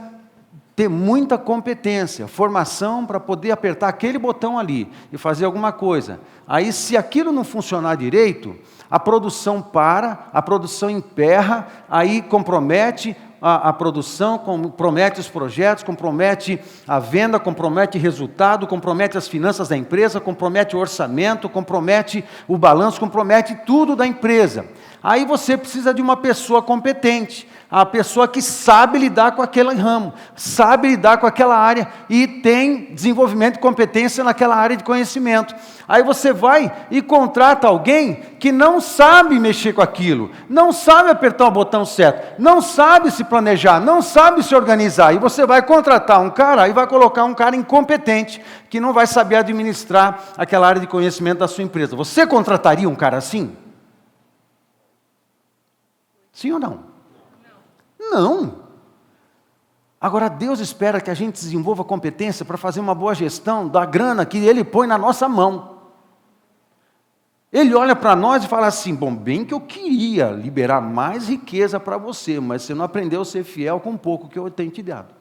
ter muita competência, formação para poder apertar aquele botão ali e fazer alguma coisa. Aí, se aquilo não funcionar direito, a produção para, a produção emperra, aí compromete a produção, compromete os projetos, compromete a venda, compromete o resultado, compromete as finanças da empresa, compromete o orçamento, compromete o balanço, compromete tudo da empresa. Aí você precisa de uma pessoa competente, a pessoa que sabe lidar com aquele ramo, sabe lidar com aquela área e tem desenvolvimento de competência naquela área de conhecimento. Aí você vai e contrata alguém que não sabe mexer com aquilo, não sabe apertar o botão certo, não sabe se planejar, não sabe se organizar. E você vai contratar um cara e vai colocar um cara incompetente, que não vai saber administrar aquela área de conhecimento da sua empresa. Você contrataria um cara assim? Sim ou não? Não. Agora, Deus espera que a gente desenvolva competência para fazer uma boa gestão da grana que Ele põe na nossa mão. Ele olha para nós e fala assim: bom, bem que eu queria liberar mais riqueza para você, mas você não aprendeu a ser fiel com o pouco que eu tenho te dado.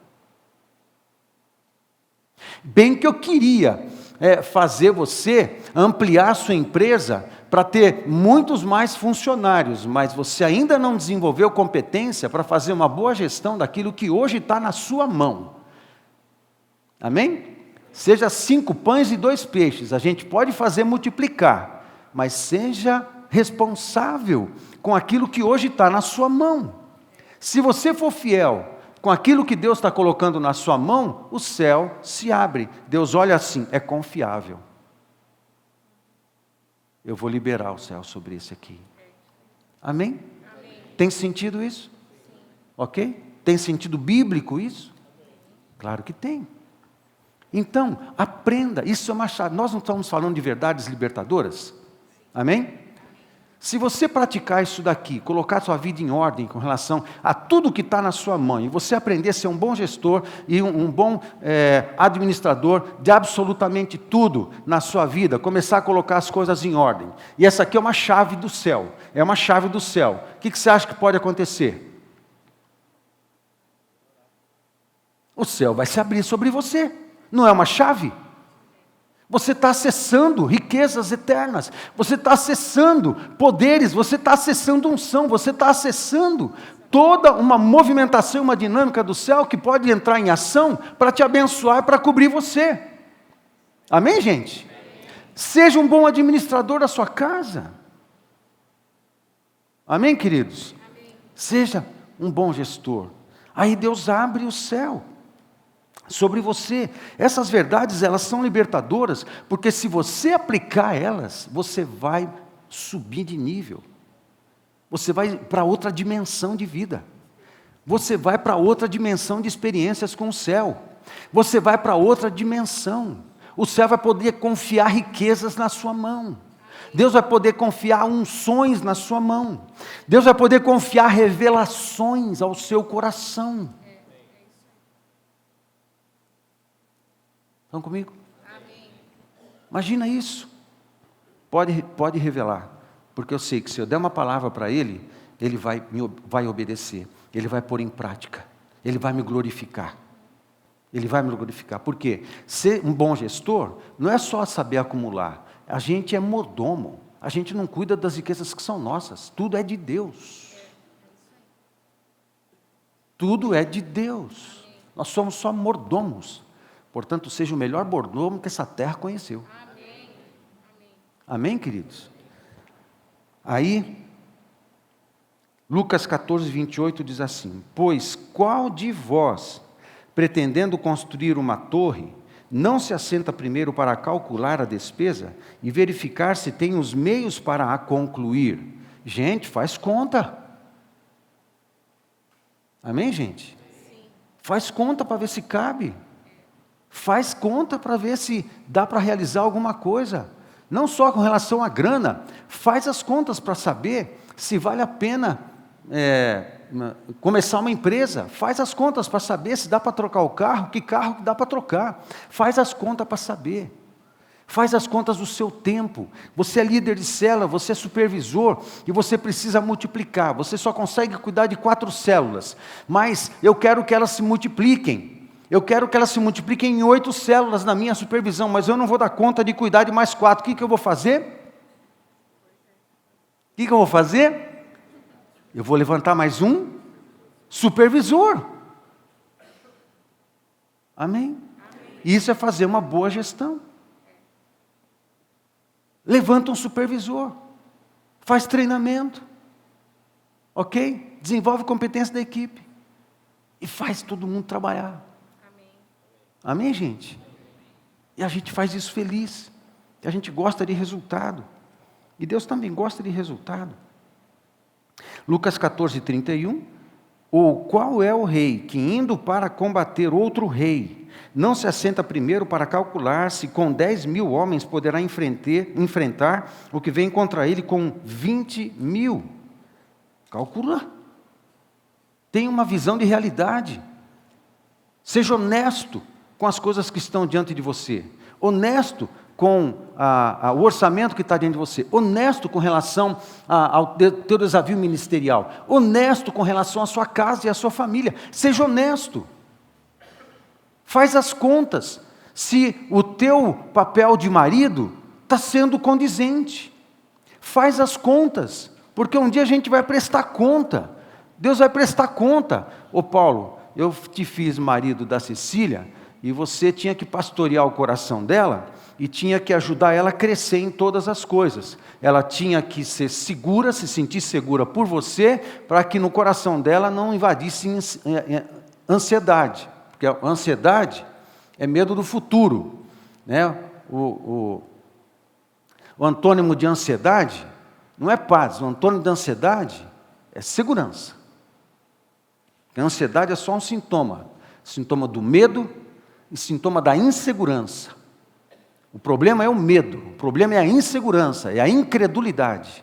Bem que eu queria fazer você ampliar a sua empresa para ter muitos mais funcionários, mas você ainda não desenvolveu competência para fazer uma boa gestão daquilo que hoje está na sua mão. Amém? Seja 5 pães e 2 peixes, a gente pode fazer multiplicar, mas seja responsável com aquilo que hoje está na sua mão. Se você for fiel com aquilo que Deus está colocando na sua mão, o céu se abre. Deus olha assim: é confiável. Eu vou liberar o céu sobre esse aqui. Amém? Amém. Tem sentido isso? Sim. Ok? Tem sentido bíblico isso? Claro que tem. Então, aprenda, isso é uma chave. Nós não estamos falando de verdades libertadoras? Amém? Se você praticar isso daqui, colocar sua vida em ordem com relação a tudo que está na sua mão, e você aprender a ser um bom gestor e um bom administrador de absolutamente tudo na sua vida, começar a colocar as coisas em ordem. E essa aqui é uma chave do céu, é uma chave do céu. O que você acha que pode acontecer? O céu vai se abrir sobre você, não é uma chave? Você está acessando riquezas eternas, você está acessando poderes, você está acessando unção, você está acessando toda uma movimentação, uma dinâmica do céu que pode entrar em ação para te abençoar, para cobrir você. Amém, gente? Seja um bom administrador da sua casa. Amém, queridos? Seja um bom gestor. Aí Deus abre o céu sobre você. Essas verdades, elas são libertadoras, porque se você aplicar elas, você vai subir de nível. Você vai para outra dimensão de vida. Você vai para outra dimensão de experiências com o céu. Você vai para outra dimensão. O céu vai poder confiar riquezas na sua mão. Deus vai poder confiar unções na sua mão. Deus vai poder confiar revelações ao seu coração. Estão comigo? Amém. Imagina isso. Pode revelar. Porque eu sei que se eu der uma palavra para Ele, Ele vai obedecer. Ele vai pôr em prática. Ele vai me glorificar. Ele vai me glorificar. Por quê? Ser um bom gestor não é só saber acumular. A gente é mordomo. A gente não cuida das riquezas que são nossas. Tudo é de Deus. Tudo é de Deus. Nós somos só mordomos. Portanto, seja o melhor mordomo que essa terra conheceu. Amém. Amém, queridos? Aí, Lucas 14, 28 diz assim: pois qual de vós, pretendendo construir uma torre, não se assenta primeiro para calcular a despesa e verificar se tem os meios para a concluir. Gente, faz conta. Amém, gente? Sim. Faz conta para ver se cabe. Faz conta para ver se dá para realizar alguma coisa. Não só com relação à grana, faz as contas para saber se vale a pena começar uma empresa. Faz as contas para saber se dá para trocar o carro, que carro que dá para trocar. Faz as contas para saber. Faz as contas do seu tempo. Você é líder de célula, você é supervisor e você precisa multiplicar. Você só consegue cuidar de 4 células, mas eu quero que elas se multipliquem. Eu quero que elas se multipliquem em 8 células na minha supervisão, mas eu não vou dar conta de cuidar de mais 4. O que eu vou fazer? O que eu vou fazer? Eu vou levantar mais um supervisor. Amém? Isso é fazer uma boa gestão. Levanta um supervisor, faz treinamento, ok? Desenvolve competência da equipe e faz todo mundo trabalhar. Amém, gente? E a gente faz isso feliz, e a gente gosta de resultado, e Deus também gosta de resultado. Lucas 14, 31, ou qual é o rei que indo para combater outro rei, não se assenta primeiro para calcular se com 10.000 homens poderá enfrentar o que vem contra ele com 20.000? Calcula. Tenha uma visão de realidade. Seja honesto com as coisas que estão diante de você. Honesto com o orçamento que está diante de você. Honesto com relação ao teu desafio ministerial. Honesto com relação à sua casa e à sua família. Seja honesto. Faz as contas, se o teu papel de marido está sendo condizente. Faz as contas, porque um dia a gente vai prestar conta. Deus vai prestar conta. Ô Paulo, eu te fiz marido da Cecília, e você tinha que pastorear o coração dela, e tinha que ajudar ela a crescer em todas as coisas. Ela tinha que ser segura, se sentir segura por você, para que no coração dela não invadisse ansiedade. Porque a ansiedade é medo do futuro, né? O antônimo de ansiedade não é paz, o antônimo de ansiedade é segurança. Porque a ansiedade é só um sintoma do medo e sintoma da insegurança. O problema é o medo, o problema é a insegurança, é a incredulidade.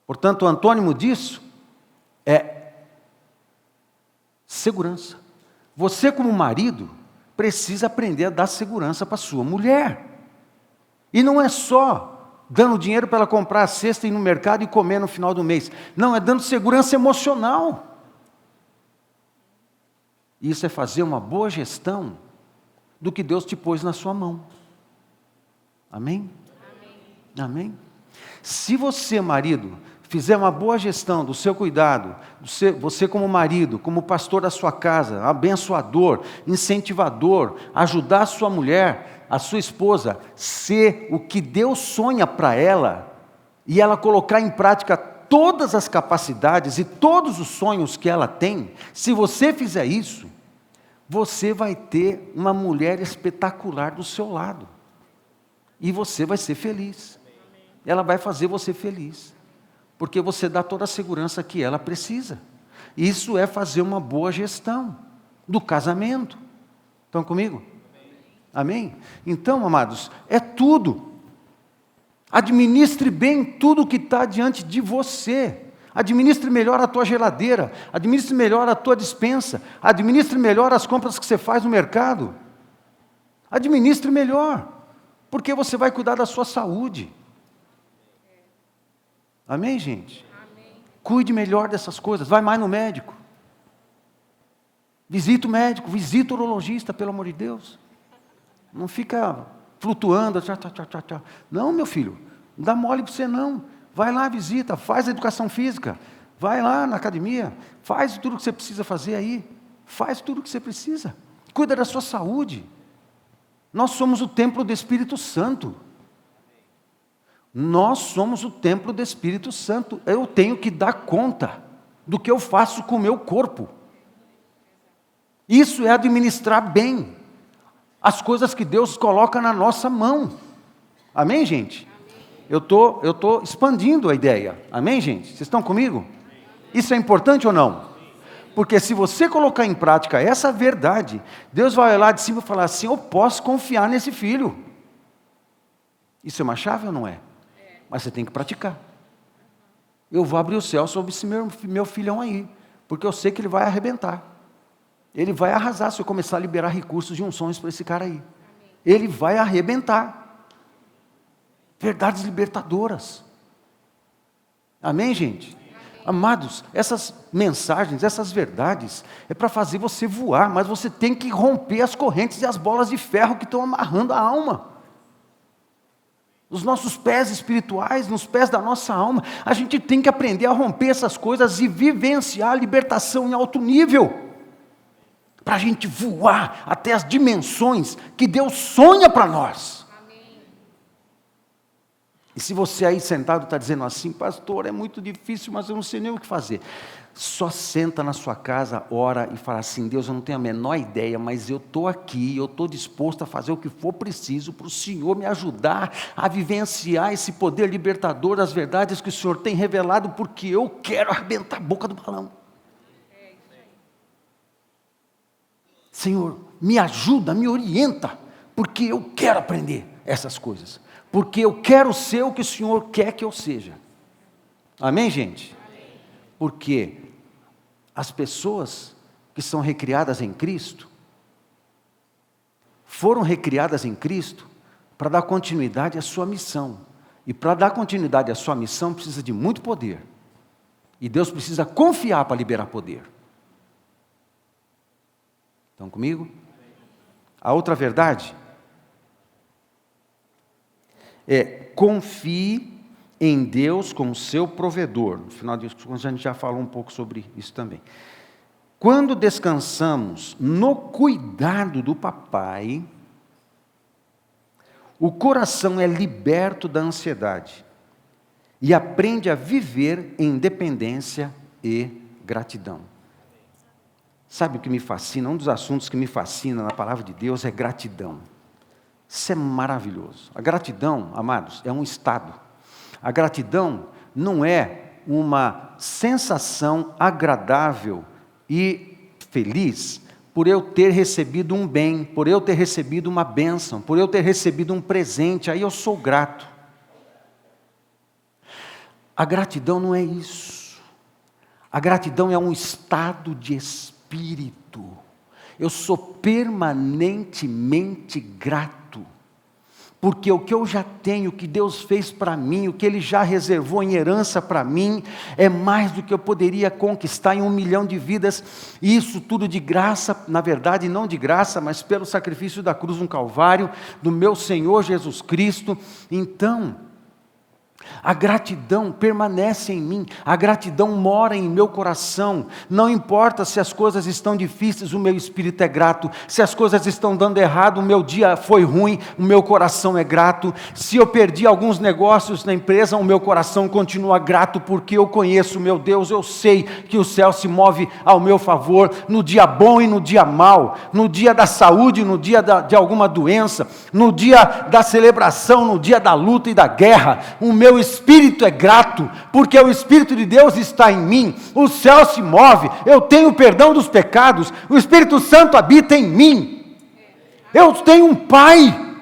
Portanto, o antônimo disso é segurança. Você, como marido, precisa aprender a dar segurança para sua mulher. E não é só dando dinheiro para ela comprar a cesta e ir no mercado e comer no final do mês. Não, é dando segurança emocional. Isso é fazer uma boa gestão do que Deus te pôs na sua mão. Amém? Amém. Amém? Se você, marido, fizer uma boa gestão do seu cuidado, você como marido, como pastor da sua casa, abençoador, incentivador, ajudar a sua mulher, a sua esposa, ser o que Deus sonha para ela, e ela colocar em prática todas as capacidades e todos os sonhos que ela tem, se você fizer isso, você vai ter uma mulher espetacular do seu lado, e você vai ser feliz, ela vai fazer você feliz, porque você dá toda a segurança que ela precisa. Isso é fazer uma boa gestão do casamento. Estão comigo? Amém? Então, amados, é tudo. Administre bem tudo que está diante de você. Administre melhor a tua geladeira. Administre melhor a tua despensa. Administre melhor as compras que você faz no mercado. Administre melhor, porque você vai cuidar da sua saúde. Amém, gente? Amém. Cuide melhor dessas coisas. Vai mais no médico. Visita o médico, visita o urologista, pelo amor de Deus. Não fica flutuando. Tchá, tchá, tchá, tchá. Não, meu filho, não dá mole para você não. Vai lá, visita, faz a educação física. Vai lá na academia, faz tudo o que você precisa fazer aí. Faz tudo o que você precisa. Cuida da sua saúde. Nós somos o templo do Espírito Santo. Nós somos o templo do Espírito Santo. Eu tenho que dar conta do que eu faço com o meu corpo. Isso é administrar bem as coisas que Deus coloca na nossa mão. Amém, gente? Eu tô expandindo a ideia. Amém, gente? Vocês estão comigo? Isso é importante ou não? Porque se você colocar em prática essa verdade, Deus vai olhar de cima e falar assim: eu posso confiar nesse filho. Isso é uma chave ou não é? Mas você tem que praticar. Eu vou abrir o céu sobre esse meu filhão aí, porque eu sei que ele vai arrebentar. Ele vai arrasar se eu começar a liberar recursos de unções para esse cara aí. Ele vai arrebentar. Verdades libertadoras. Amém, gente? Amados, essas mensagens, essas verdades, é para fazer você voar, mas você tem que romper as correntes e as bolas de ferro que estão amarrando a alma. Os nossos pés espirituais, nos pés da nossa alma, a gente tem que aprender a romper essas coisas e vivenciar a libertação em alto nível, para a gente voar até as dimensões que Deus sonha para nós. E se você aí sentado está dizendo assim: pastor, é muito difícil, mas eu não sei nem o que fazer. Só senta na sua casa, ora e fala assim: Deus, eu não tenho a menor ideia, mas eu estou aqui, eu estou disposto a fazer o que for preciso para o Senhor me ajudar a vivenciar esse poder libertador das verdades que o Senhor tem revelado, porque eu quero arrebentar a boca do balão. Senhor, me ajuda, me orienta, porque eu quero aprender essas coisas. Porque eu quero ser o que o Senhor quer que eu seja. Amém, gente? Amém. Porque as pessoas que são recriadas em Cristo, foram recriadas em Cristo para dar continuidade à sua missão. E para dar continuidade à sua missão precisa de muito poder. E Deus precisa confiar para liberar poder. Estão comigo? A outra verdade é: confie em Deus como seu provedor. No final disso, a gente já falou um pouco sobre isso também. Quando descansamos no cuidado do papai, o coração é liberto da ansiedade e aprende a viver em dependência e gratidão. Sabe o que me fascina? Um dos assuntos que me fascina na palavra de Deus é gratidão. Isso é maravilhoso. A gratidão, amados, é um estado. A gratidão não é uma sensação agradável e feliz por eu ter recebido um bem, por eu ter recebido uma bênção, por eu ter recebido um presente, aí eu sou grato. A gratidão não é isso. A gratidão é um estado de espírito. Eu sou permanentemente grato, porque o que eu já tenho, o que Deus fez para mim, o que Ele já reservou em herança para mim, é mais do que eu poderia conquistar em 1 milhão de vidas, e isso tudo de graça, na verdade não de graça, mas pelo sacrifício da cruz no Calvário, do meu Senhor Jesus Cristo. Então, a gratidão permanece em mim, a gratidão mora em meu coração. Não importa se as coisas estão difíceis, o meu espírito é grato. Se as coisas estão dando errado, o meu dia foi ruim, o meu coração é grato. Se eu perdi alguns negócios na empresa, o meu coração continua grato, porque eu conheço o meu Deus, eu sei que o céu se move ao meu favor, no dia bom e no dia mau, no dia da saúde, no dia de alguma doença, no dia da celebração, no dia da luta e da guerra. O meu espírito é grato, porque o Espírito de Deus está em mim, o céu se move, eu tenho perdão dos pecados, o Espírito Santo habita em mim, eu tenho um Pai.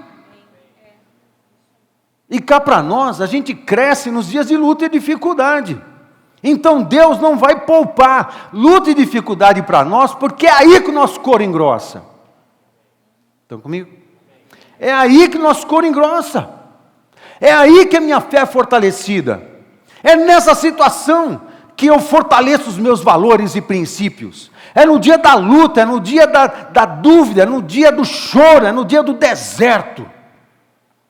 E cá para nós, a gente cresce nos dias de luta e dificuldade, então Deus não vai poupar luta e dificuldade para nós, porque é aí que o nosso couro engrossa. Estão comigo? É aí que o nosso couro engrossa. É aí que a minha fé é fortalecida. É nessa situação que eu fortaleço os meus valores e princípios. É no dia da luta, é no dia da dúvida, é no dia do choro, é no dia do deserto,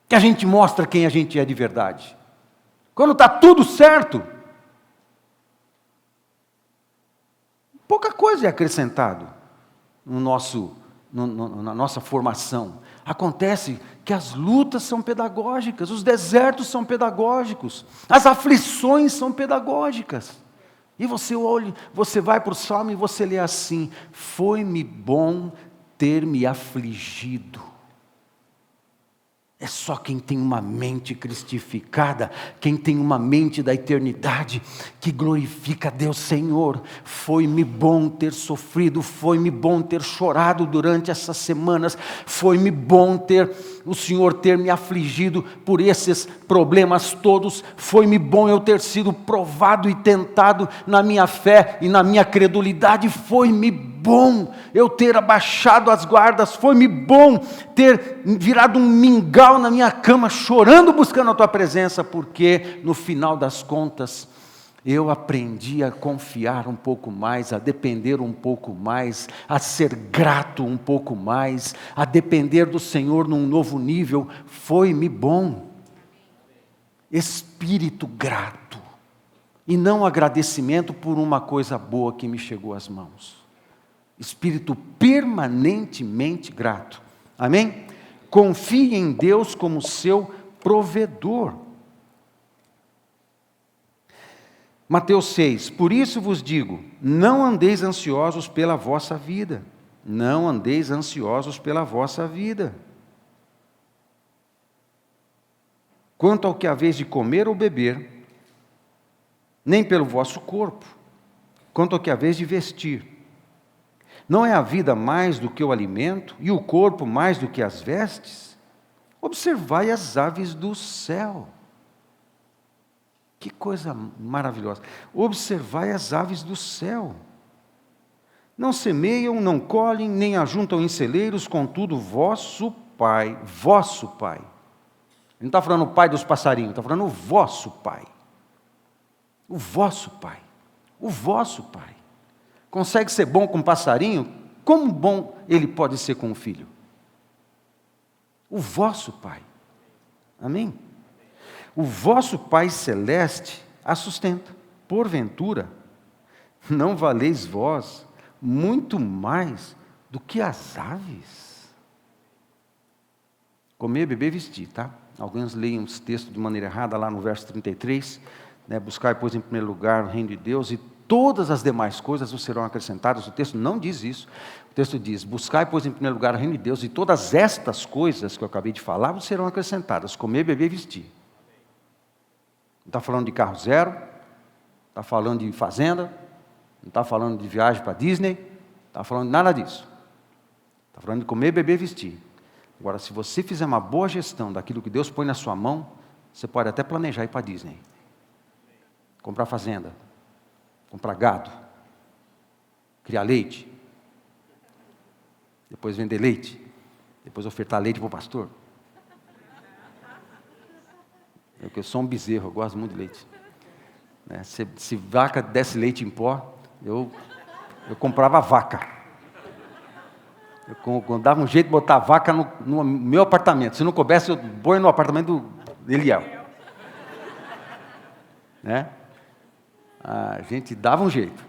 que a gente mostra quem a gente é de verdade. Quando está tudo certo, pouca coisa é acrescentado na nossa formação. Acontece que as lutas são pedagógicas, os desertos são pedagógicos, as aflições são pedagógicas. E você vai para o Salmo e você lê assim: foi-me bom ter me afligido. É só quem tem uma mente cristificada, quem tem uma mente da eternidade, que glorifica a Deus. Senhor, foi-me bom ter sofrido, foi-me bom ter chorado durante essas semanas, foi-me bom o Senhor ter me afligido por esses problemas todos, foi-me bom eu ter sido provado e tentado na minha fé e na minha credulidade, foi-me bom eu ter abaixado as guardas, foi-me bom ter virado um mingau na minha cama, chorando, buscando a Tua presença, porque no final das contas, eu aprendi a confiar um pouco mais, a depender um pouco mais, a ser grato um pouco mais, a depender do Senhor num novo nível. Foi-me bom. Espírito grato, e não agradecimento por uma coisa boa que me chegou às mãos. Espírito permanentemente grato. Amém? Confie em Deus como seu provedor. Mateus 6, por isso vos digo, não andeis ansiosos pela vossa vida. Não andeis ansiosos pela vossa vida. Quanto ao que haveis de comer ou beber, nem pelo vosso corpo, quanto ao que haveis de vestir. Não é a vida mais do que o alimento, e o corpo mais do que as vestes? Observai as aves do céu. Que coisa maravilhosa. Observai as aves do céu. Não semeiam, não colhem, nem ajuntam em celeiros, contudo, vosso Pai. Ele não está falando o pai dos passarinhos, está falando o vosso Pai. O vosso Pai. O vosso Pai. Consegue ser bom com um passarinho? Como bom ele pode ser com um filho? O vosso Pai. Amém? O vosso Pai Celeste a sustenta. Porventura, não valeis vós muito mais do que as aves? Comer, beber, vestir, tá? Alguns leem esse texto de maneira errada, lá no verso 33, né? Buscai, pois, em primeiro lugar o reino de Deus, e todas as demais coisas vos serão acrescentadas. O texto não diz isso. O texto diz, buscai, pois, em primeiro lugar o reino de Deus, e todas estas coisas que eu acabei de falar vos serão acrescentadas. Comer, beber e vestir. Não está falando de carro zero, está falando de fazenda, não está falando de viagem para Disney, não está falando de nada disso. Está falando de comer, beber e vestir. Agora, se você fizer uma boa gestão daquilo que Deus põe na sua mão, você pode até planejar ir para Disney. Comprar fazenda, comprar gado, criar leite, depois vender leite, depois ofertar leite para o pastor. Eu sou um bezerro, eu gosto muito de leite. Se vaca desse leite em pó, eu comprava vaca. Eu dava um jeito de botar a vaca no meu apartamento. Se não coubesse, eu ponho no apartamento do Eliel. Né? A gente dava um jeito.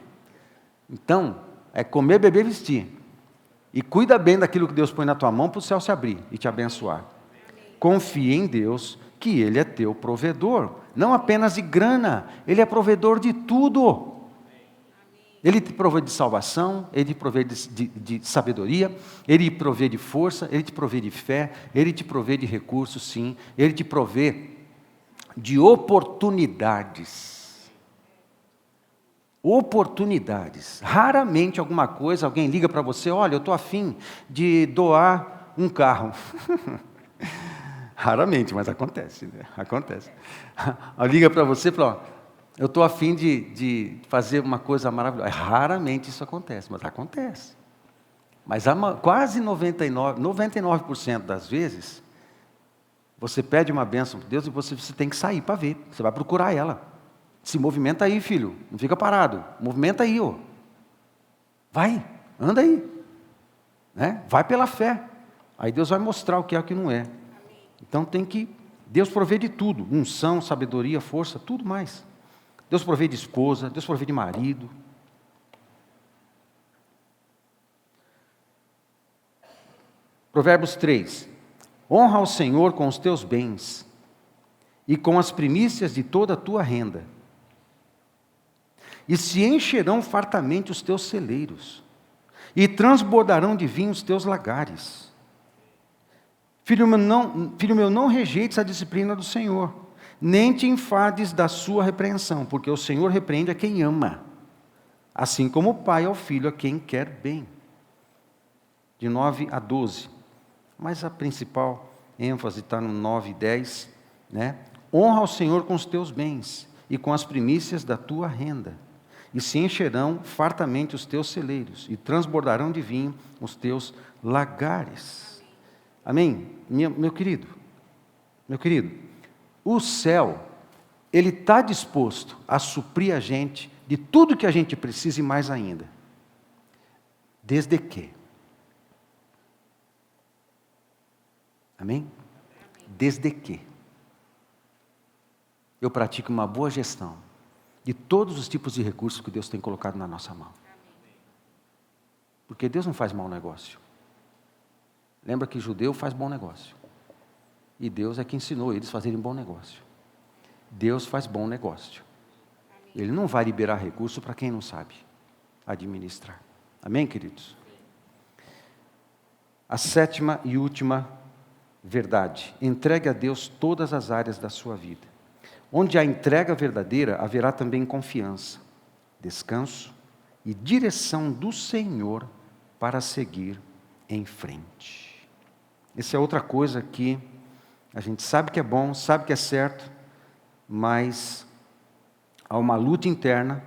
Então, é comer, beber, vestir. E cuida bem daquilo que Deus põe na tua mão para o céu se abrir e te abençoar. Confie em Deus, que Ele é teu provedor. Não apenas de grana, Ele é provedor de tudo. Ele te provê de salvação, Ele te provê de sabedoria, Ele te provê de força, Ele te provê de fé, Ele te provê de recursos, sim. Ele te provê de oportunidades. Oportunidades. Raramente alguma coisa, alguém liga para você, olha, eu estou afim de doar um carro. Raramente, mas acontece, né? Acontece. Liga para você e fala, eu estou afim de fazer uma coisa maravilhosa. Raramente isso acontece, mas acontece. Mas quase 99% das vezes, você pede uma bênção de Deus e você tem que sair para ver. Você vai procurar ela. Se movimenta aí, filho. Não fica parado. Movimenta aí, ó. Vai, anda aí. Né? Vai pela fé. Aí Deus vai mostrar o que é e o que não é. Então Deus provê de tudo. Unção, sabedoria, força, tudo mais. Deus provê de esposa, Deus provê de marido. Provérbios 3. Honra ao Senhor com os teus bens e com as primícias de toda a tua renda. E se encherão fartamente os teus celeiros, e transbordarão de vinho os teus lagares. Filho meu, não rejeites a disciplina do Senhor, nem te enfades da sua repreensão, porque o Senhor repreende a quem ama, assim como o pai ao filho a quem quer bem. De 9 a 12. Mas a principal ênfase está no 9 e 10, né? Honra ao Senhor com os teus bens e com as primícias da tua renda, e se encherão fartamente os teus celeiros, e transbordarão de vinho os teus lagares. Amém? Meu querido, o céu, ele está disposto a suprir a gente de tudo que a gente precisa e mais ainda. Desde que? Amém? Desde que eu pratique uma boa gestão de todos os tipos de recursos que Deus tem colocado na nossa mão. Porque Deus não faz mau negócio. Lembra que judeu faz bom negócio. E Deus é que ensinou eles a fazerem bom negócio. Deus faz bom negócio. Ele não vai liberar recurso para quem não sabe administrar. Amém, queridos? A sétima e última verdade. Entregue a Deus todas as áreas da sua vida. Onde há entrega verdadeira, haverá também confiança, descanso e direção do Senhor para seguir em frente. Essa é outra coisa que a gente sabe que é bom, sabe que é certo, mas há uma luta interna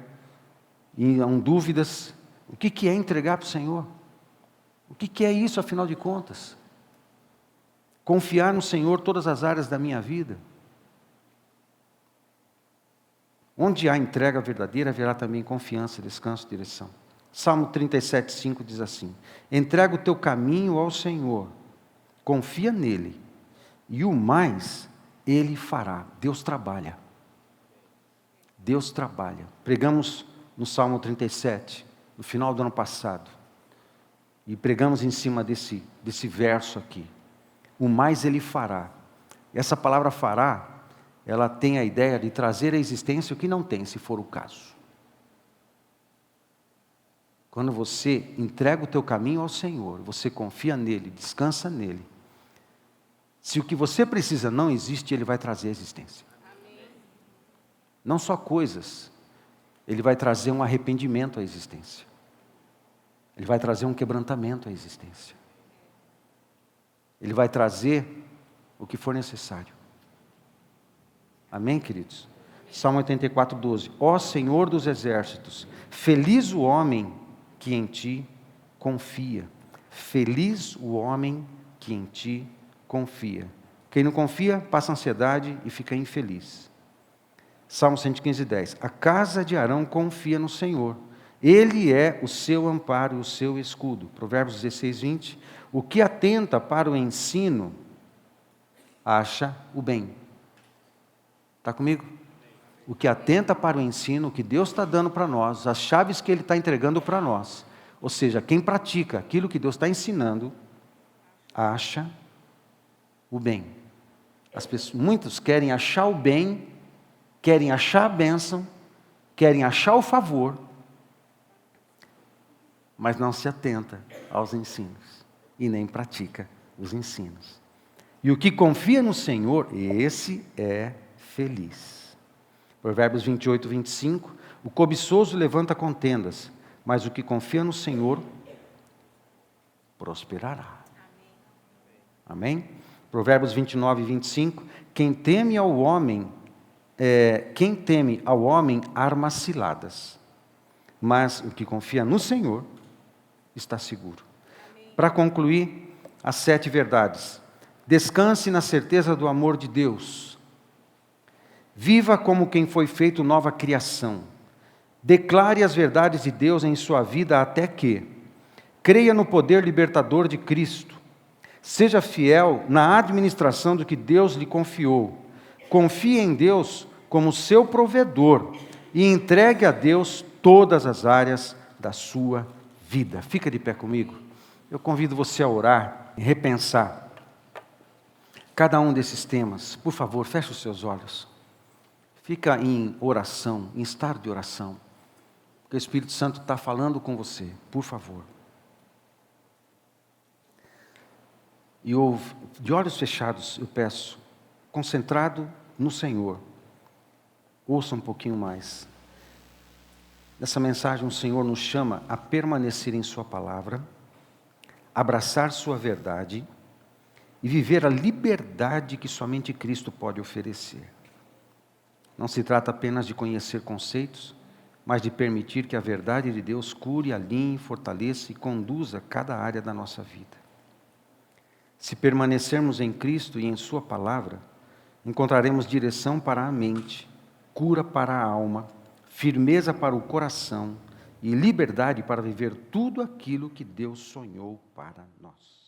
e há dúvidas. O que é entregar para o Senhor? O que é isso, afinal de contas? Confiar no Senhor todas as áreas da minha vida. Onde há entrega verdadeira, haverá também confiança, descanso e direção. Salmo 37:5 diz assim: entrega o teu caminho ao Senhor, confia nele, e o mais Ele fará. Deus trabalha. Deus trabalha. Pregamos no Salmo 37, no final do ano passado, e pregamos em cima desse verso aqui. O mais Ele fará. Essa palavra fará, ela tem a ideia de trazer à existência o que não tem, se for o caso. Quando você entrega o teu caminho ao Senhor, você confia nele, descansa nele. Se o que você precisa não existe, Ele vai trazer à existência. Amém. Não só coisas, Ele vai trazer um arrependimento à existência. Ele vai trazer um quebrantamento à existência. Ele vai trazer o que for necessário. Amém, queridos? Salmo 84:12. Ó Senhor dos exércitos, feliz o homem que em Ti confia. Feliz o homem que em Ti confia. Quem não confia, passa ansiedade e fica infeliz. Salmo 115:10. A casa de Arão confia no Senhor. Ele é o seu amparo e o seu escudo. Provérbios 16:20. O que atenta para o ensino, acha o bem. Está comigo? O que atenta para o ensino, o que Deus está dando para nós, as chaves que Ele está entregando para nós. Ou seja, quem pratica aquilo que Deus está ensinando, acha o bem. Muitos querem achar o bem, querem achar a bênção, querem achar o favor, mas não se atenta aos ensinos e nem pratica os ensinos. E o que confia no Senhor, esse é feliz. Provérbios 28:25. O cobiçoso levanta contendas, mas o que confia no Senhor prosperará. Amém? Provérbios 29:25. Quem teme ao homem arma ciladas, mas o que confia no Senhor está seguro. Para concluir, as 7 verdades. Descanse na certeza do amor de Deus. Viva como quem foi feito nova criação. Declare as verdades de Deus em sua vida até que creia no poder libertador de Cristo. Seja fiel na administração do que Deus lhe confiou. Confie em Deus como seu provedor e entregue a Deus todas as áreas da sua vida. Fica de pé comigo. Eu convido você a orar e repensar cada um desses temas. Por favor, feche os seus olhos. Fica em oração, em estado de oração. Porque o Espírito Santo está falando com você. Por favor. E de olhos fechados, eu peço, concentrado no Senhor, ouça um pouquinho mais. Nessa mensagem, o Senhor nos chama a permanecer em Sua palavra, abraçar Sua verdade e viver a liberdade que somente Cristo pode oferecer. Não se trata apenas de conhecer conceitos, mas de permitir que a verdade de Deus cure, alinhe, fortaleça e conduza cada área da nossa vida. Se permanecermos em Cristo e em Sua palavra, encontraremos direção para a mente, cura para a alma, firmeza para o coração e liberdade para viver tudo aquilo que Deus sonhou para nós.